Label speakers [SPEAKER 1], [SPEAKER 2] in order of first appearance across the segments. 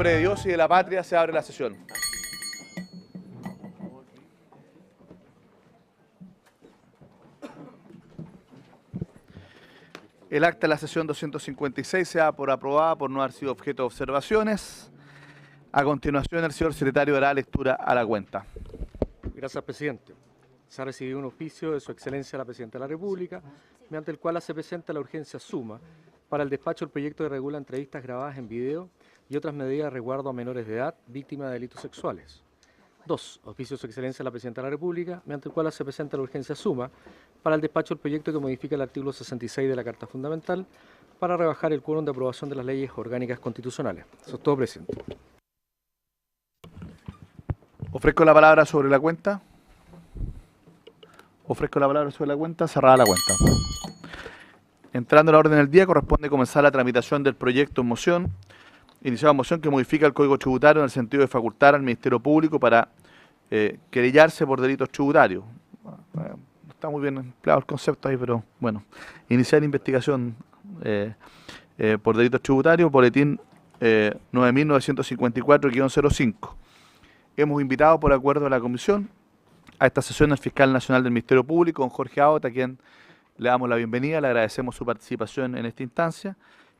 [SPEAKER 1] nombre de Dios y de la patria se abre la sesión. El acta de la sesión 256 se da por aprobada por no haber sido objeto de observaciones. A continuación, el señor secretario dará lectura a la cuenta.
[SPEAKER 2] Gracias, presidente. Se ha recibido un oficio de Su Excelencia la Presidenta de la República, mediante el cual se presenta la urgencia suma para el despacho del proyecto que regula entrevistas grabadas en video y otras medidas de resguardo a menores de edad víctimas de delitos sexuales. 2. Oficio de Su Excelencia la Presidenta de la República, mediante el cual se presenta la urgencia suma para el despacho del proyecto que modifica el artículo 66 de la Carta Fundamental para rebajar el quórum de aprobación de las leyes orgánicas constitucionales. Eso es todo, presidente.
[SPEAKER 1] Ofrezco la palabra sobre la cuenta. Cerrada la cuenta. Entrando a la orden del día, corresponde comenzar la tramitación del proyecto en moción. Iniciada moción que modifica el Código Tributario en el sentido de facultar al Ministerio Público para querellarse por delitos tributarios. Está muy bien empleado el concepto ahí, pero bueno. Iniciar investigación por delitos tributarios, boletín 9954-05. Hemos invitado por acuerdo de la comisión a esta sesión al fiscal nacional del Ministerio Público, don Jorge Aota, a quien le damos la bienvenida, le agradecemos su participación en esta instancia,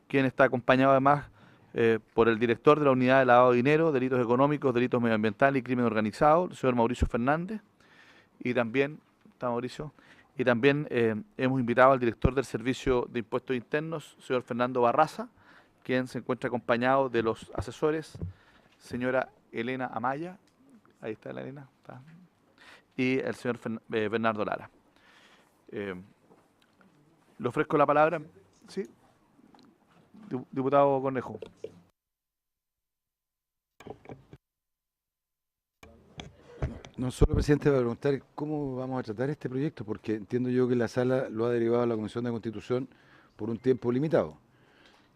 [SPEAKER 1] quien está acompañado además por el director de la Unidad de Lavado de Dinero, Delitos Económicos, Delitos Medioambientales y Crimen Organizado, el señor Mauricio Fernández, y también, hemos invitado al director del Servicio de Impuestos Internos, señor Fernando Barraza, quien se encuentra acompañado de los asesores, señora Elena Amaya, ahí está la Elena, está, y el señor Bernardo Lara. Le ofrezco la palabra. ¿Sí? Diputado Cornejo.
[SPEAKER 3] No solo, presidente, para preguntar cómo vamos a tratar este proyecto, porque entiendo yo que la sala lo ha derivado a la Comisión de Constitución por un tiempo limitado.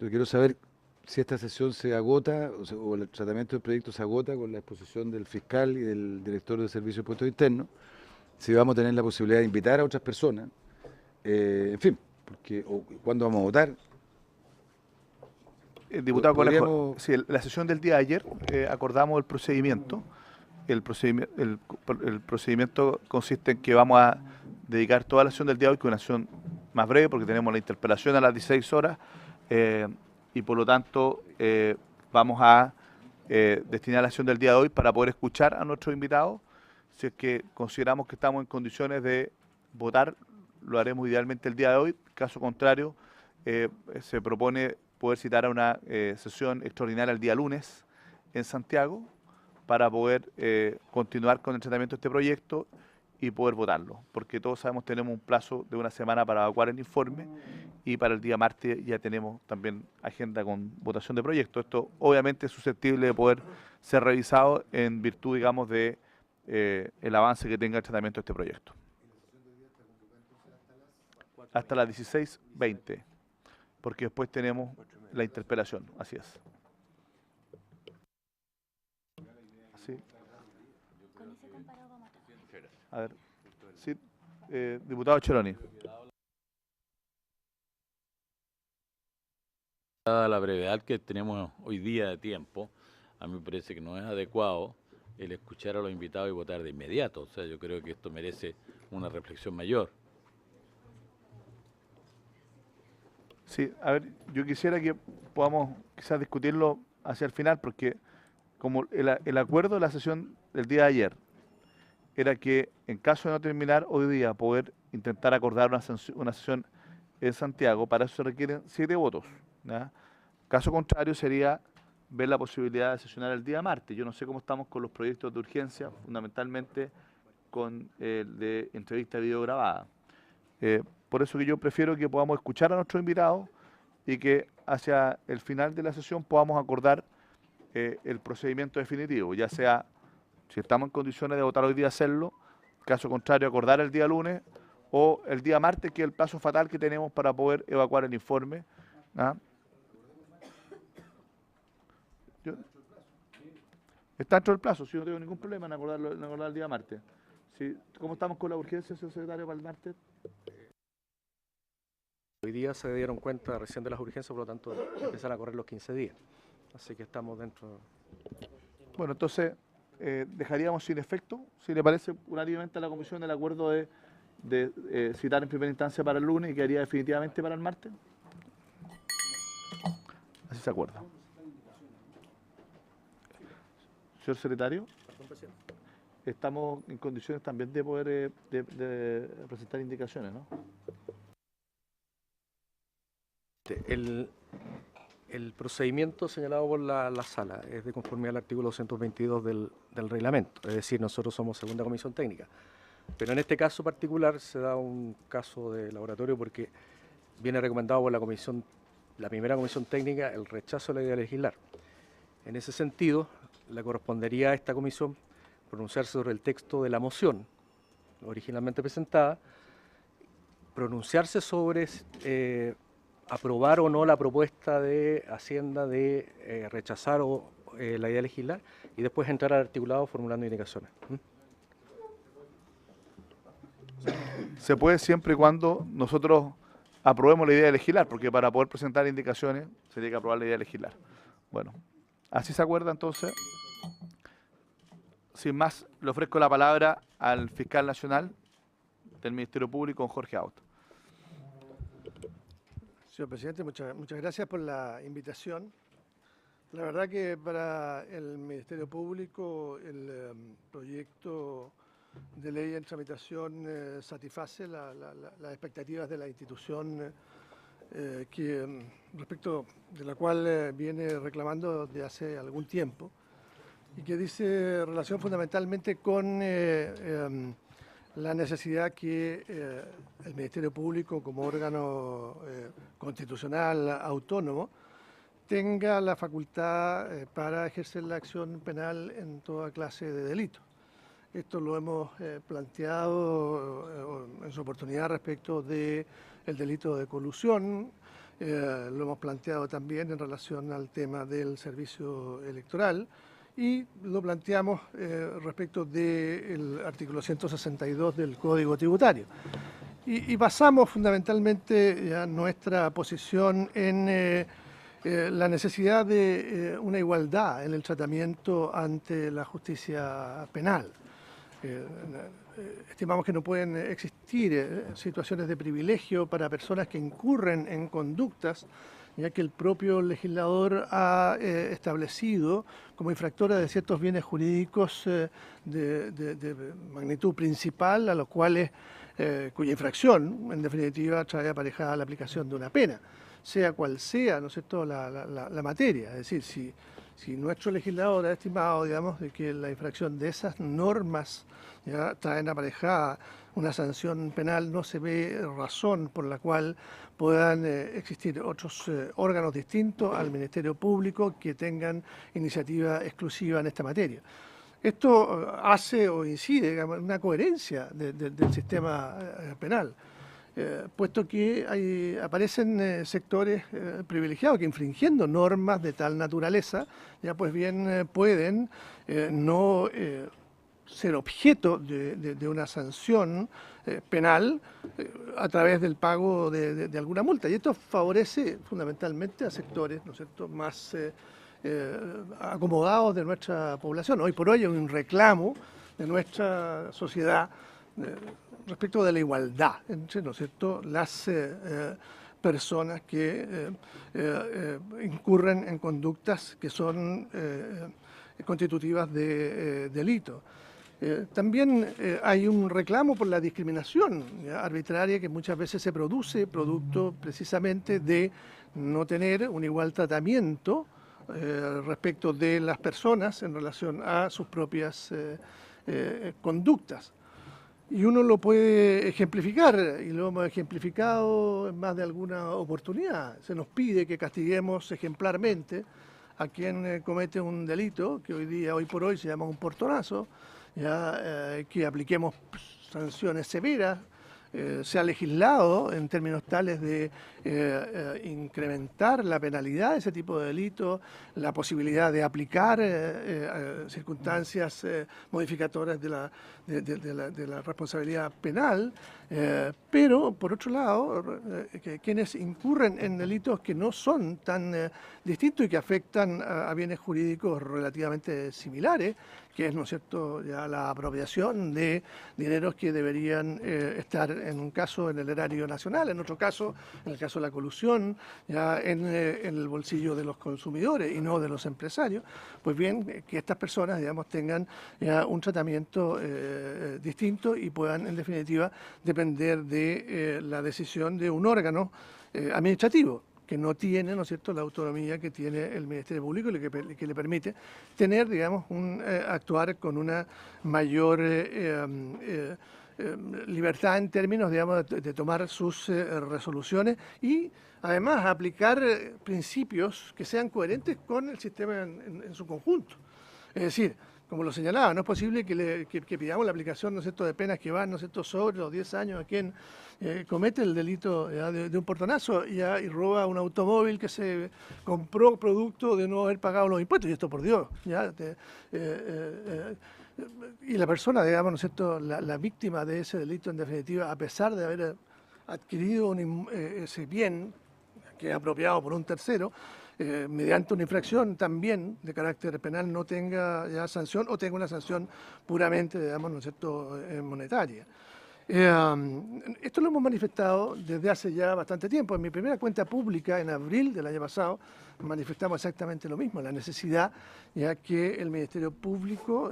[SPEAKER 3] Yo quiero saber si esta sesión se agota o el tratamiento del proyecto se agota con la exposición del fiscal y del director del Servicio de Impuestos Internos, si vamos a tener la posibilidad de invitar a otras personas, en fin, porque cuándo vamos a votar.
[SPEAKER 1] Diputado Cornejo, sí, la sesión del día de ayer acordamos el procedimiento. El procedimiento consiste en que vamos a dedicar toda la sesión del día de hoy, que es una sesión más breve, porque tenemos la interpelación a las 16 horas, y por lo tanto vamos a destinar la sesión del día de hoy para poder escuchar a nuestros invitados. Si es que consideramos que estamos en condiciones de votar, lo haremos idealmente el día de hoy. Caso contrario, se propone poder citar a una sesión extraordinaria el día lunes en Santiago para poder continuar con el tratamiento de este proyecto y poder votarlo, porque todos sabemos que tenemos un plazo de una semana para evacuar el informe y para el día martes ya tenemos también agenda con votación de proyecto. Esto obviamente es susceptible de poder ser revisado en virtud, digamos, de el avance que tenga el tratamiento de este proyecto. Hasta las 16:20, porque después tenemos la interpelación, así es. ¿Sí? A ver, sí, diputado Cheroni.
[SPEAKER 4] Dada la brevedad que tenemos hoy día de tiempo, a mí me parece que no es adecuado el escuchar a los invitados y votar de inmediato. O sea, yo creo que esto merece una reflexión mayor.
[SPEAKER 1] Sí, a ver, yo quisiera que podamos quizás discutirlo hacia el final, porque como el acuerdo de la sesión del día de ayer era que en caso de no terminar hoy día poder intentar acordar una sesión en Santiago, para eso se requieren 7 votos, ¿ya? Caso contrario sería ver la posibilidad de sesionar el día martes. Yo no sé cómo estamos con los proyectos de urgencia, fundamentalmente con el de entrevista video grabada. Por eso que yo prefiero que podamos escuchar a nuestros invitados y que hacia el final de la sesión podamos acordar el procedimiento definitivo, ya sea, si estamos en condiciones de votar hoy día, hacerlo, caso contrario, acordar el día lunes o el día martes, que es el plazo fatal que tenemos para poder evacuar el informe. ¿Ah? Está dentro del plazo, si no tengo ningún problema en acordar el día martes. ¿Sí? ¿Cómo estamos con la urgencia, señor secretario, para el martes?
[SPEAKER 2] Hoy día se dieron cuenta recién de las urgencias, por lo tanto empiezan a correr los 15 días. Así que estamos dentro
[SPEAKER 1] Bueno, entonces dejaríamos sin efecto, si le parece unánimemente a la comisión, el acuerdo de citar en primera instancia para el lunes y quedaría definitivamente para el martes. Así se acuerda. Señor secretario, estamos en condiciones también de poder de presentar indicaciones, ¿no?
[SPEAKER 2] El procedimiento señalado por la sala es de conformidad al artículo 222 del reglamento, es decir, nosotros somos segunda comisión técnica. Pero en este caso particular se da un caso de laboratorio porque viene recomendado por la primera comisión técnica el rechazo de la idea de legislar. En ese sentido, le correspondería a esta comisión pronunciarse sobre el texto de la moción originalmente presentada, pronunciarse sobre aprobar o no la propuesta de Hacienda de rechazar la idea de legislar y después entrar al articulado formulando indicaciones.
[SPEAKER 1] Se puede siempre y cuando nosotros aprobemos la idea de legislar, porque para poder presentar indicaciones se tiene que aprobar la idea de legislar. Bueno, así se acuerda entonces. Sin más, le ofrezco la palabra al fiscal nacional del Ministerio Público, Jorge Auto.
[SPEAKER 5] Señor presidente, muchas gracias por la invitación. La verdad que para el Ministerio Público el proyecto de ley en tramitación satisface las expectativas de la institución respecto de la cual viene reclamando desde hace algún tiempo y que dice relación fundamentalmente con la necesidad que el Ministerio Público como órgano constitucional autónomo tenga la facultad para ejercer la acción penal en toda clase de delitos. Esto lo hemos planteado en su oportunidad respecto del delito de colusión, lo hemos planteado también en relación al tema del servicio electoral y lo planteamos respecto del artículo 162 del Código Tributario. Y basamos fundamentalmente ya nuestra posición en la necesidad de una igualdad en el tratamiento ante la justicia penal. Estimamos que no pueden existir situaciones de privilegio para personas que incurren en conductas ya que el propio legislador ha establecido como infractora de ciertos bienes jurídicos de magnitud principal, a los cuales cuya infracción, en definitiva, trae aparejada la aplicación de una pena, sea cual sea, ¿no es cierto?, la materia. Es decir, si nuestro legislador ha estimado, digamos, de que la infracción de esas normas ya traen aparejada una sanción penal, no se ve razón por la cual puedan existir otros órganos distintos al Ministerio Público que tengan iniciativa exclusiva en esta materia. Esto hace o incide, digamos, en una coherencia del sistema penal, puesto que aparecen sectores privilegiados que infringiendo normas de tal naturaleza, ya pues bien pueden no ser objeto de una sanción penal a través del pago de alguna multa. Y esto favorece fundamentalmente a sectores, ¿no es cierto?, más acomodados de nuestra población. Hoy por hoy hay un reclamo de nuestra sociedad respecto de la igualdad entre, ¿no es cierto?, las personas que incurren en conductas que son constitutivas de delito. También hay un reclamo por la discriminación arbitraria que muchas veces se produce producto precisamente de no tener un igual tratamiento respecto de las personas en relación a sus propias conductas. Y uno lo puede ejemplificar, y lo hemos ejemplificado en más de alguna oportunidad. Se nos pide que castiguemos ejemplarmente a quien comete un delito, que hoy por hoy se llama un portonazo, ya que apliquemos sanciones severas se ha legislado en términos tales de incrementar la penalidad de ese tipo de delitos, la posibilidad de aplicar circunstancias modificatorias de la responsabilidad penal, pero por otro lado, quienes incurren en delitos que no son tan distintos y que afectan a bienes jurídicos relativamente similares, que es, ¿no es cierto?, ya la apropiación de dineros que deberían estar en un caso en el erario nacional, en otro caso, en el caso de la colusión, ya en el bolsillo de los consumidores y no de los empresarios. Pues bien, que estas personas, digamos, tengan ya un tratamiento distinto y puedan, en definitiva, depender de la decisión de un órgano administrativo, que no tiene, ¿no es cierto?, la autonomía que tiene el Ministerio Público y que le permite tener, digamos, actuar con una mayor libertad en términos, digamos, de tomar sus resoluciones y además aplicar principios que sean coherentes con el sistema en su conjunto. Es decir, como lo señalaba, no es posible que pidamos la aplicación, ¿no es cierto?, de penas que van, ¿no es cierto?, sobre los 10 años a quien comete el delito ya, de un portonazo y roba un automóvil que se compró producto de no haber pagado los impuestos, y esto por Dios, ya, y la persona, digamos, ¿no es cierto?, la víctima de ese delito, en definitiva, a pesar de haber adquirido ese bien que es apropiado por un tercero, mediante una infracción también de carácter penal no tenga ya sanción o tenga una sanción puramente, digamos, ¿no es cierto?, monetaria. Esto lo hemos manifestado desde hace ya bastante tiempo. En mi primera cuenta pública, en abril del año pasado, manifestamos exactamente lo mismo, la necesidad ya que el Ministerio Público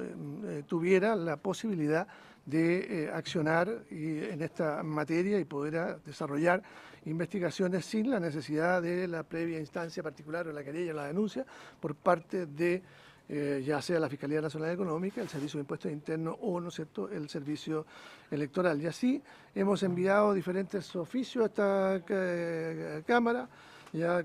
[SPEAKER 5] tuviera la posibilidad de accionar en esta materia y poder desarrollar investigaciones sin la necesidad de la previa instancia particular o la querella o la denuncia por parte de ya sea la Fiscalía Nacional Económica, el Servicio de Impuestos Internos o, ¿no es cierto?, el Servicio Electoral. Y así hemos enviado diferentes oficios a esta Cámara, ya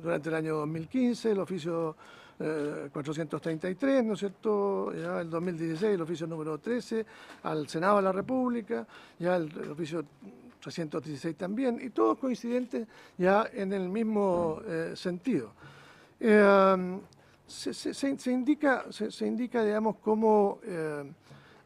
[SPEAKER 5] durante el año 2015, el oficio 433, ¿no es cierto?, ya el 2016, el oficio número 13, al Senado de la República, ya el oficio 316 también, y todos coincidentes ya en el mismo sentido. Se indica, digamos, como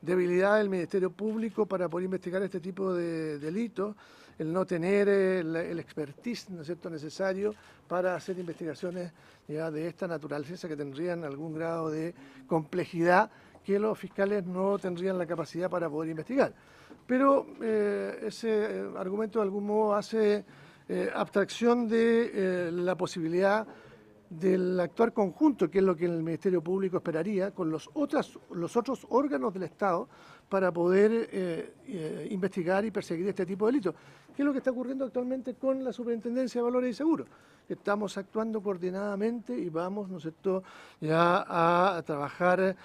[SPEAKER 5] debilidad del Ministerio Público para poder investigar este tipo de delitos, el no tener el expertise, ¿no es cierto?, necesario para hacer investigaciones ya de esta naturaleza que tendrían algún grado de complejidad que los fiscales no tendrían la capacidad para poder investigar. Pero ese argumento de algún modo hace abstracción de la posibilidad del actuar conjunto, que es lo que el Ministerio Público esperaría, con los otros órganos del Estado para poder investigar y perseguir este tipo de delitos. ¿Qué es lo que está ocurriendo actualmente con la Superintendencia de Valores y Seguros? Estamos actuando coordinadamente y vamos, ¿no es cierto?, ya a trabajar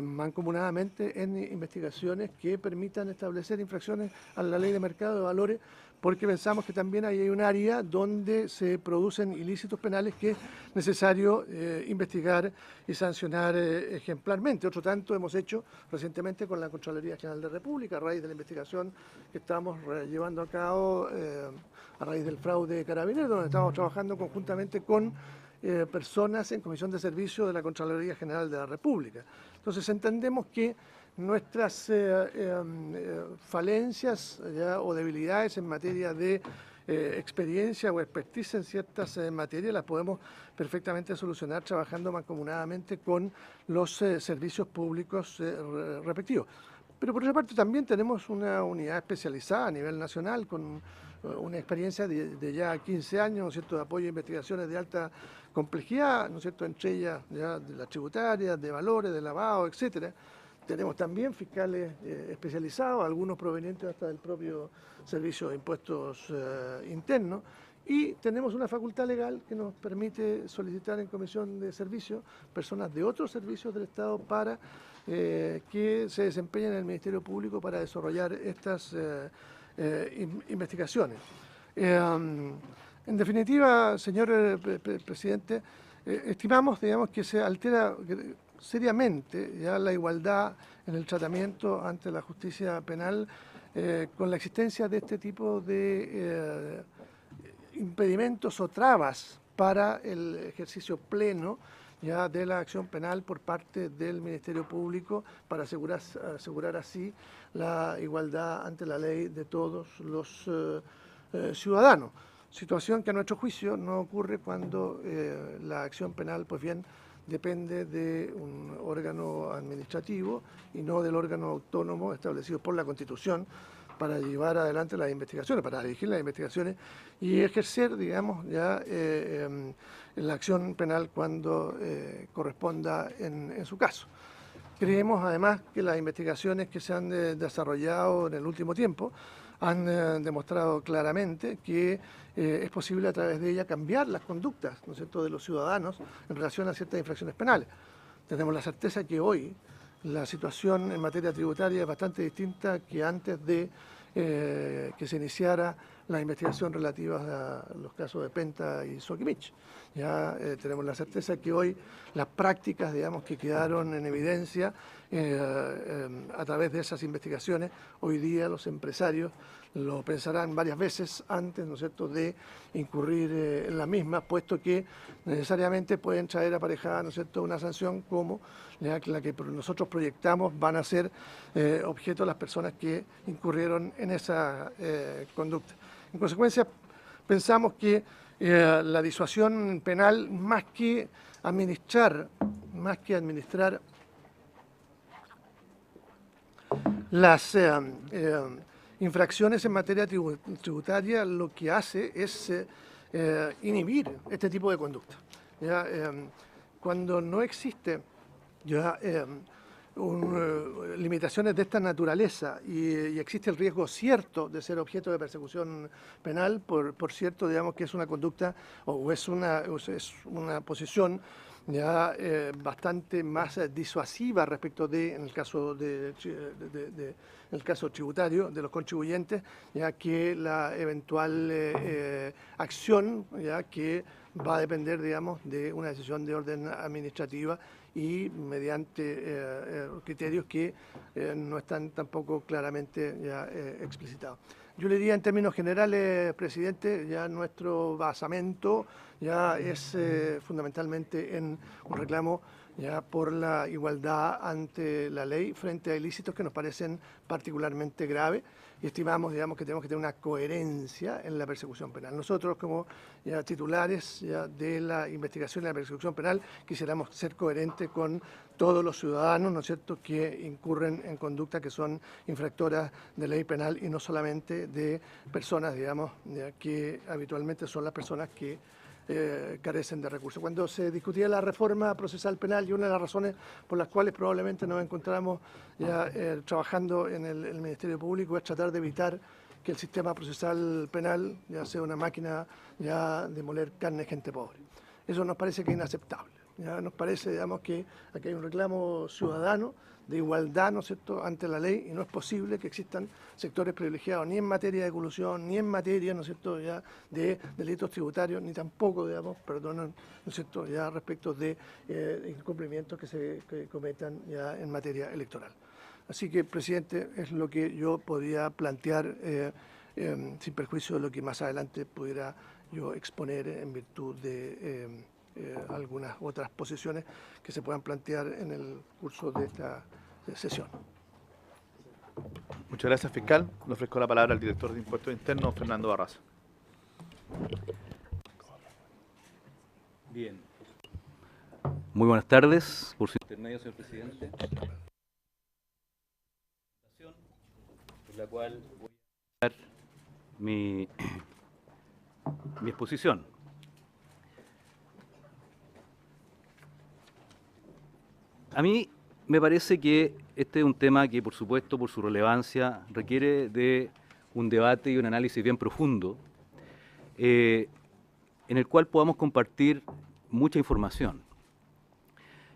[SPEAKER 5] mancomunadamente en investigaciones que permitan establecer infracciones a la Ley de Mercado de Valores, porque pensamos que también hay un área donde se producen ilícitos penales que es necesario investigar y sancionar ejemplarmente. Otro tanto hemos hecho recientemente con la Contraloría General de la República, a raíz de la investigación que estamos llevando a cabo a raíz del fraude de Carabineros, donde estamos trabajando conjuntamente con personas en comisión de servicio de la Contraloría General de la República. Entonces entendemos que nuestras falencias ya, o debilidades en materia de experiencia o expertise en ciertas materias las podemos perfectamente solucionar trabajando mancomunadamente con los servicios públicos respectivos. Pero por otra parte también tenemos una unidad especializada a nivel nacional con una experiencia de ya 15 años, ¿no es cierto?, de apoyo a investigaciones de alta complejidad, ¿no es cierto?, entre ellas ya de las tributarias, de valores, de lavado, etcétera. Tenemos también fiscales especializados, algunos provenientes hasta del propio Servicio de Impuestos Internos, y tenemos una facultad legal que nos permite solicitar en comisión de servicio personas de otros servicios del Estado para que se desempeñen en el Ministerio Público para desarrollar estas investigaciones. En definitiva, señor presidente, estimamos, digamos, que se altera seriamente ya la igualdad en el tratamiento ante la justicia penal con la existencia de este tipo de impedimentos o trabas para el ejercicio pleno ya de la acción penal por parte del Ministerio Público para asegurar así la igualdad ante la ley de todos los ciudadanos. Situación que a nuestro juicio no ocurre cuando la acción penal, pues bien, depende de un órgano administrativo y no del órgano autónomo establecido por la Constitución para llevar adelante las investigaciones, para dirigir las investigaciones y ejercer, digamos, ya la acción penal cuando corresponda en su caso. Creemos además que las investigaciones que se han desarrollado en el último tiempo han demostrado claramente que es posible a través de ella cambiar las conductas, ¿no es cierto?, de los ciudadanos en relación a ciertas infracciones penales. Tenemos la certeza que hoy la situación en materia tributaria es bastante distinta que antes de que se iniciara la investigación relativa a los casos de Penta y Soquimich. Ya tenemos la certeza que hoy las prácticas, digamos, que quedaron en evidencia a través de esas investigaciones, hoy día los empresarios lo pensarán varias veces antes, ¿no es cierto?, de incurrir en la misma, puesto que necesariamente pueden traer aparejada, ¿no es cierto?, una sanción como la que nosotros proyectamos van a ser objeto las personas que incurrieron en esa conducta. En consecuencia, pensamos que la disuasión penal, más que administrar las infracciones en materia tributaria, lo que hace es inhibir este tipo de conducta. ¿Ya? Cuando no existe ya limitaciones de esta naturaleza y existe el riesgo cierto de ser objeto de persecución penal, por cierto, digamos que es una conducta o es una posición ya bastante más disuasiva respecto de, en el caso el caso tributario de los contribuyentes, ya que la eventual acción ya que va a depender, digamos, de una decisión de orden administrativa y mediante criterios que no están tampoco claramente ya explicitados. Yo le diría en términos generales, presidente, ya nuestro basamento ya es fundamentalmente en un reclamo ya por la igualdad ante la ley frente a ilícitos que nos parecen particularmente graves y estimamos, digamos, que tenemos que tener una coherencia en la persecución penal. Nosotros, como ya titulares ya de la investigación y la persecución penal, quisiéramos ser coherentes con todos los ciudadanos, ¿no es cierto?, que incurren en conductas que son infractoras de ley penal y no solamente de personas, digamos, ya que habitualmente son las personas que carecen de recursos. Cuando se discutía la reforma procesal penal, y una de las razones por las cuales probablemente nos encontramos ya trabajando en el Ministerio Público es tratar de evitar que el sistema procesal penal ya sea una máquina ya de moler carne de gente pobre. Eso nos parece que es inaceptable. Ya nos parece, digamos, que aquí hay un reclamo ciudadano de igualdad, ¿no es cierto?, ante la ley, y no es posible que existan sectores privilegiados ni en materia de colusión, ni en materia, ¿no es cierto?, ya de delitos tributarios, ni tampoco, digamos, perdonan, ¿no es cierto?, ya respecto de incumplimientos que cometan ya en materia electoral. Así que, presidente, es lo que yo podría plantear sin perjuicio de lo que más adelante pudiera yo exponer en virtud de algunas otras posiciones que se puedan plantear en el curso de esta sesión.
[SPEAKER 1] Muchas gracias, fiscal. Le ofrezco la palabra al director de Impuestos Internos, Fernando Barraza.
[SPEAKER 6] Bien. Muy buenas tardes. Por su intermedio, señor presidente. En la cual voy a dar mi exposición. A mí me parece que este es un tema que, por supuesto, por su relevancia, requiere de un debate y un análisis bien profundo, en el cual podamos compartir mucha información.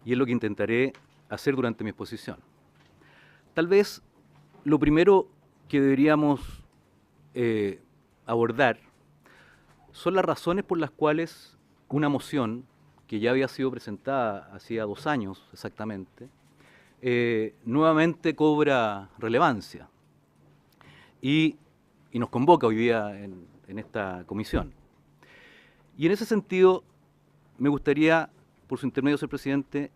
[SPEAKER 6] Y es lo que intentaré hacer durante mi exposición. Tal vez lo primero que deberíamos abordar son las razones por las cuales una moción que ya había sido presentada hacía 2 años exactamente, nuevamente cobra relevancia. y nos convoca hoy día en esta comisión. Y en ese sentido, me gustaría, por su intermedio, señor presidente,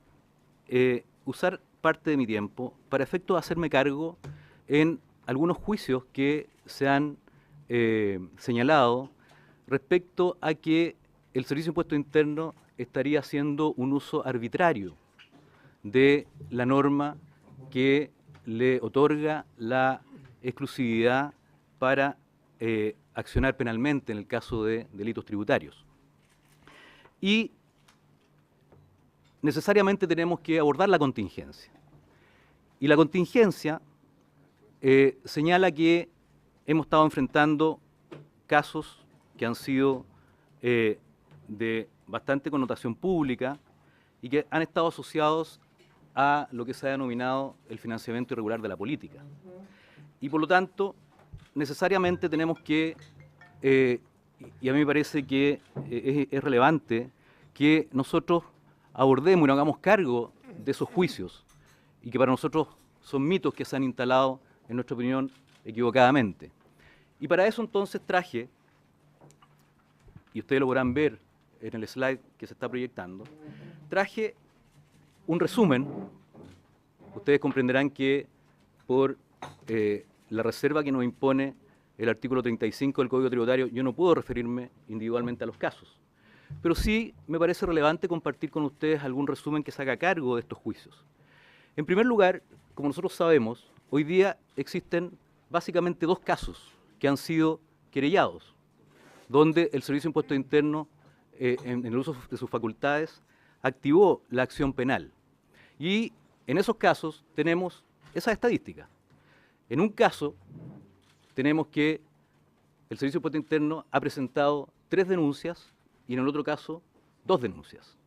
[SPEAKER 6] usar parte de mi tiempo para efecto de hacerme cargo en algunos juicios que se han señalado respecto a que el Servicio de Impuesto Interno estaría haciendo un uso arbitrario de la norma que le otorga la exclusividad para accionar penalmente en el caso de delitos tributarios. Y necesariamente tenemos que abordar la contingencia. Y la contingencia señala que hemos estado enfrentando casos que han sido de bastante connotación pública y que han estado asociados a lo que se ha denominado el financiamiento irregular de la política. Y por lo tanto, necesariamente tenemos que, y a mí me parece que es relevante, que nosotros abordemos y nos hagamos cargo de esos juicios y que para nosotros son mitos que se han instalado, en nuestra opinión, equivocadamente. Y para eso entonces traje, y ustedes lo podrán ver en el slide que se está proyectando, traje un resumen. Ustedes comprenderán que por la reserva que nos impone el artículo 35 del Código Tributario, yo no puedo referirme individualmente a los casos. Pero sí me parece relevante compartir con ustedes algún resumen que se haga cargo de estos juicios. En primer lugar, como nosotros sabemos, hoy día existen básicamente dos casos que han sido querellados, donde el Servicio de Impuesto Interno, en el uso de sus facultades, activó la acción penal. Y en esos casos tenemos esas estadísticas. En un caso tenemos que el Servicio de Impuesto Interno ha presentado 3 denuncias y en el otro caso 2 denuncias.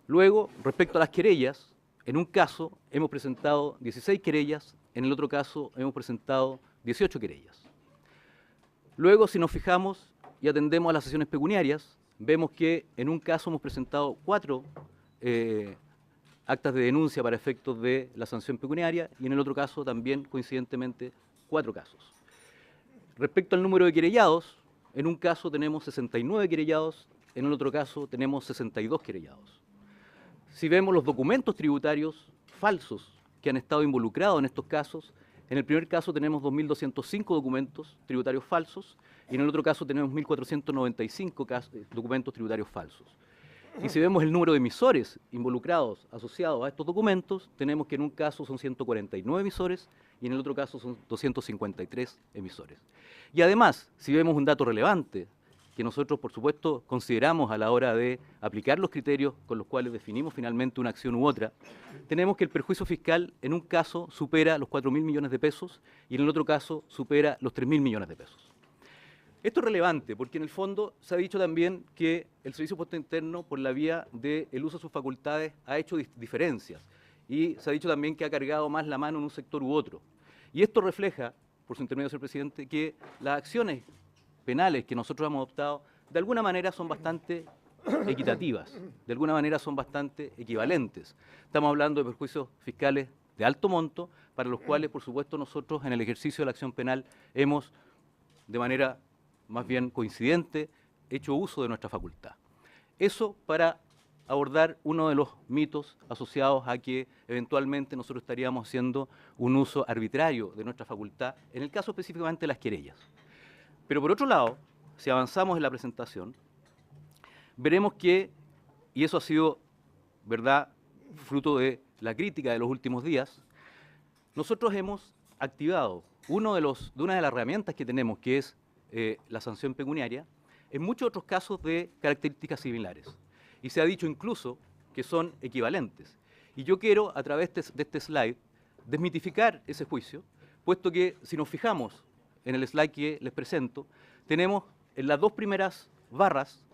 [SPEAKER 6] Luego, respecto a las querellas, en un caso hemos presentado 16 querellas, en el otro caso hemos presentado 18 querellas. Luego, si nos fijamos y atendemos a las sesiones pecuniarias, vemos que en un caso hemos presentado 4 actas de denuncia para efectos de la sanción pecuniaria y en el otro caso también, coincidentemente, 4 casos. Respecto al número de querellados, en un caso tenemos 69 querellados, en el otro caso tenemos 62 querellados. Si vemos los documentos tributarios falsos que han estado involucrados en estos casos, en el primer caso tenemos 2.205 documentos tributarios falsos y en el otro caso tenemos 1.495 documentos tributarios falsos. Y si vemos el número de emisores involucrados, asociados a estos documentos, tenemos que en un caso son 149 emisores y en el otro caso son 253 emisores. Y además, si vemos un dato relevante, que nosotros, por supuesto, consideramos a la hora de aplicar los criterios con los cuales definimos finalmente una acción u otra, tenemos que el perjuicio fiscal en un caso supera los 4.000 millones de pesos y en el otro caso supera los 3.000 millones de pesos. Esto es relevante porque en el fondo se ha dicho también que el Servicio de Impuesto Interno, por la vía del uso de sus facultades, ha hecho diferencias y se ha dicho también que ha cargado más la mano en un sector u otro. Y esto refleja, por su intermedio, señor presidente, que las acciones penales que nosotros hemos adoptado de alguna manera son bastante equitativas, de alguna manera son bastante equivalentes. Estamos hablando de perjuicios fiscales de alto monto, para los cuales, por supuesto, nosotros en el ejercicio de la acción penal hemos, de manera más bien coincidente, hecho uso de nuestra facultad. Eso para abordar uno de los mitos asociados a que eventualmente nosotros estaríamos haciendo un uso arbitrario de nuestra facultad, en el caso específicamente de las querellas. Pero por otro lado, si avanzamos en la presentación, veremos que, y eso ha sido, ¿verdad?, fruto de la crítica de los últimos días, nosotros hemos activado una de las herramientas que tenemos, que es la sanción pecuniaria, en muchos otros casos de características similares. Y se ha dicho incluso que son equivalentes. Y yo quiero, a través de este slide, desmitificar ese juicio, puesto que si nos fijamos en el slide que les presento, tenemos en las 2 primeras barras,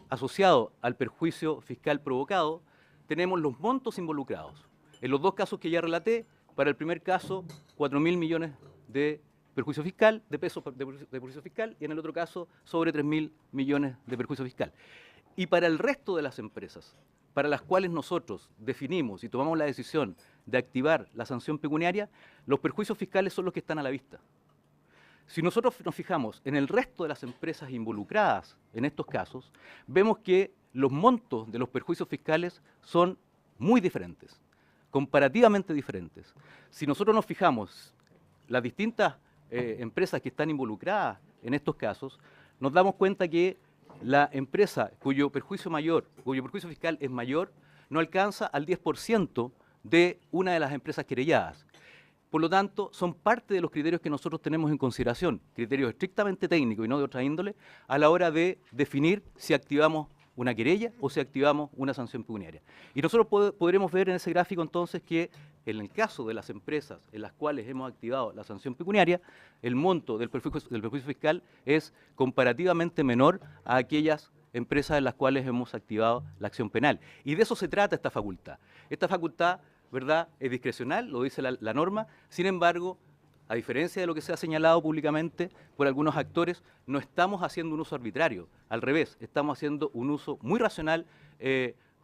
[SPEAKER 6] asociado al perjuicio fiscal provocado, tenemos los montos involucrados. En los 2 casos que ya relaté, para el primer caso, 4.000 millones de perjuicio fiscal, de pesos de perjuicio fiscal, y en el otro caso, sobre 3.000 millones de perjuicio fiscal. Y para el resto de las empresas, para las cuales nosotros definimos y tomamos la decisión de activar la sanción pecuniaria, los perjuicios fiscales son los que están a la vista. si nosotros nos fijamos en el resto de las empresas involucradas en estos casos, vemos que los montos de los perjuicios fiscales son muy diferentes, comparativamente diferentes. Si nosotros nos fijamos las distintas empresas que están involucradas en estos casos, nos damos cuenta que la empresa cuyo perjuicio fiscal es mayor, no alcanza al 10% de una de las empresas querelladas. Por lo tanto, son parte de los criterios que nosotros tenemos en consideración, criterios estrictamente técnicos y no de otra índole, a la hora de definir si activamos una querella o si activamos una sanción pecuniaria. Y nosotros podremos ver en ese gráfico entonces que en el caso de las empresas en las cuales hemos activado la sanción pecuniaria, el monto del perjuicio fiscal es comparativamente menor a aquellas empresas en las cuales hemos activado la acción penal. Y de eso se trata esta facultad. Esta facultad, ¿verdad?, es discrecional, lo dice la norma, sin embargo, a diferencia de lo que se ha señalado públicamente por algunos actores, no estamos haciendo un uso arbitrario, al revés, estamos haciendo un uso muy racional,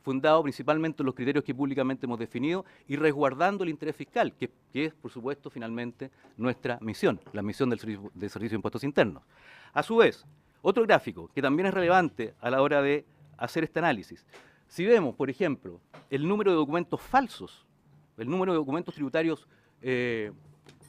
[SPEAKER 6] fundado principalmente en los criterios que públicamente hemos definido y resguardando el interés fiscal, que es, por supuesto, finalmente nuestra misión, la misión del Servicio de Impuestos Internos. A su vez, otro gráfico que también es relevante a la hora de hacer este análisis. Si vemos, por ejemplo, el número de documentos falsos, el número de documentos tributarios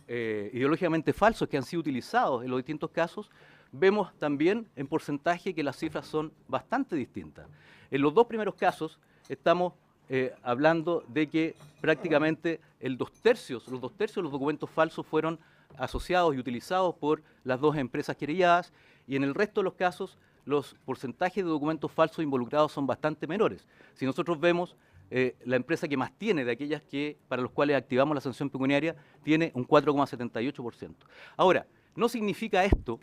[SPEAKER 6] ideológicamente falsos que han sido utilizados en los distintos casos, vemos también en porcentaje que las cifras son bastante distintas. En los dos primeros casos estamos hablando de que prácticamente los 2/3 de los documentos falsos fueron asociados y utilizados por las dos empresas querelladas, y en el resto de los casos los porcentajes de documentos falsos involucrados son bastante menores. Si nosotros vemos la empresa que más tiene de aquellas para los cuales activamos la sanción pecuniaria, tiene un 4,78%. Ahora, no significa esto,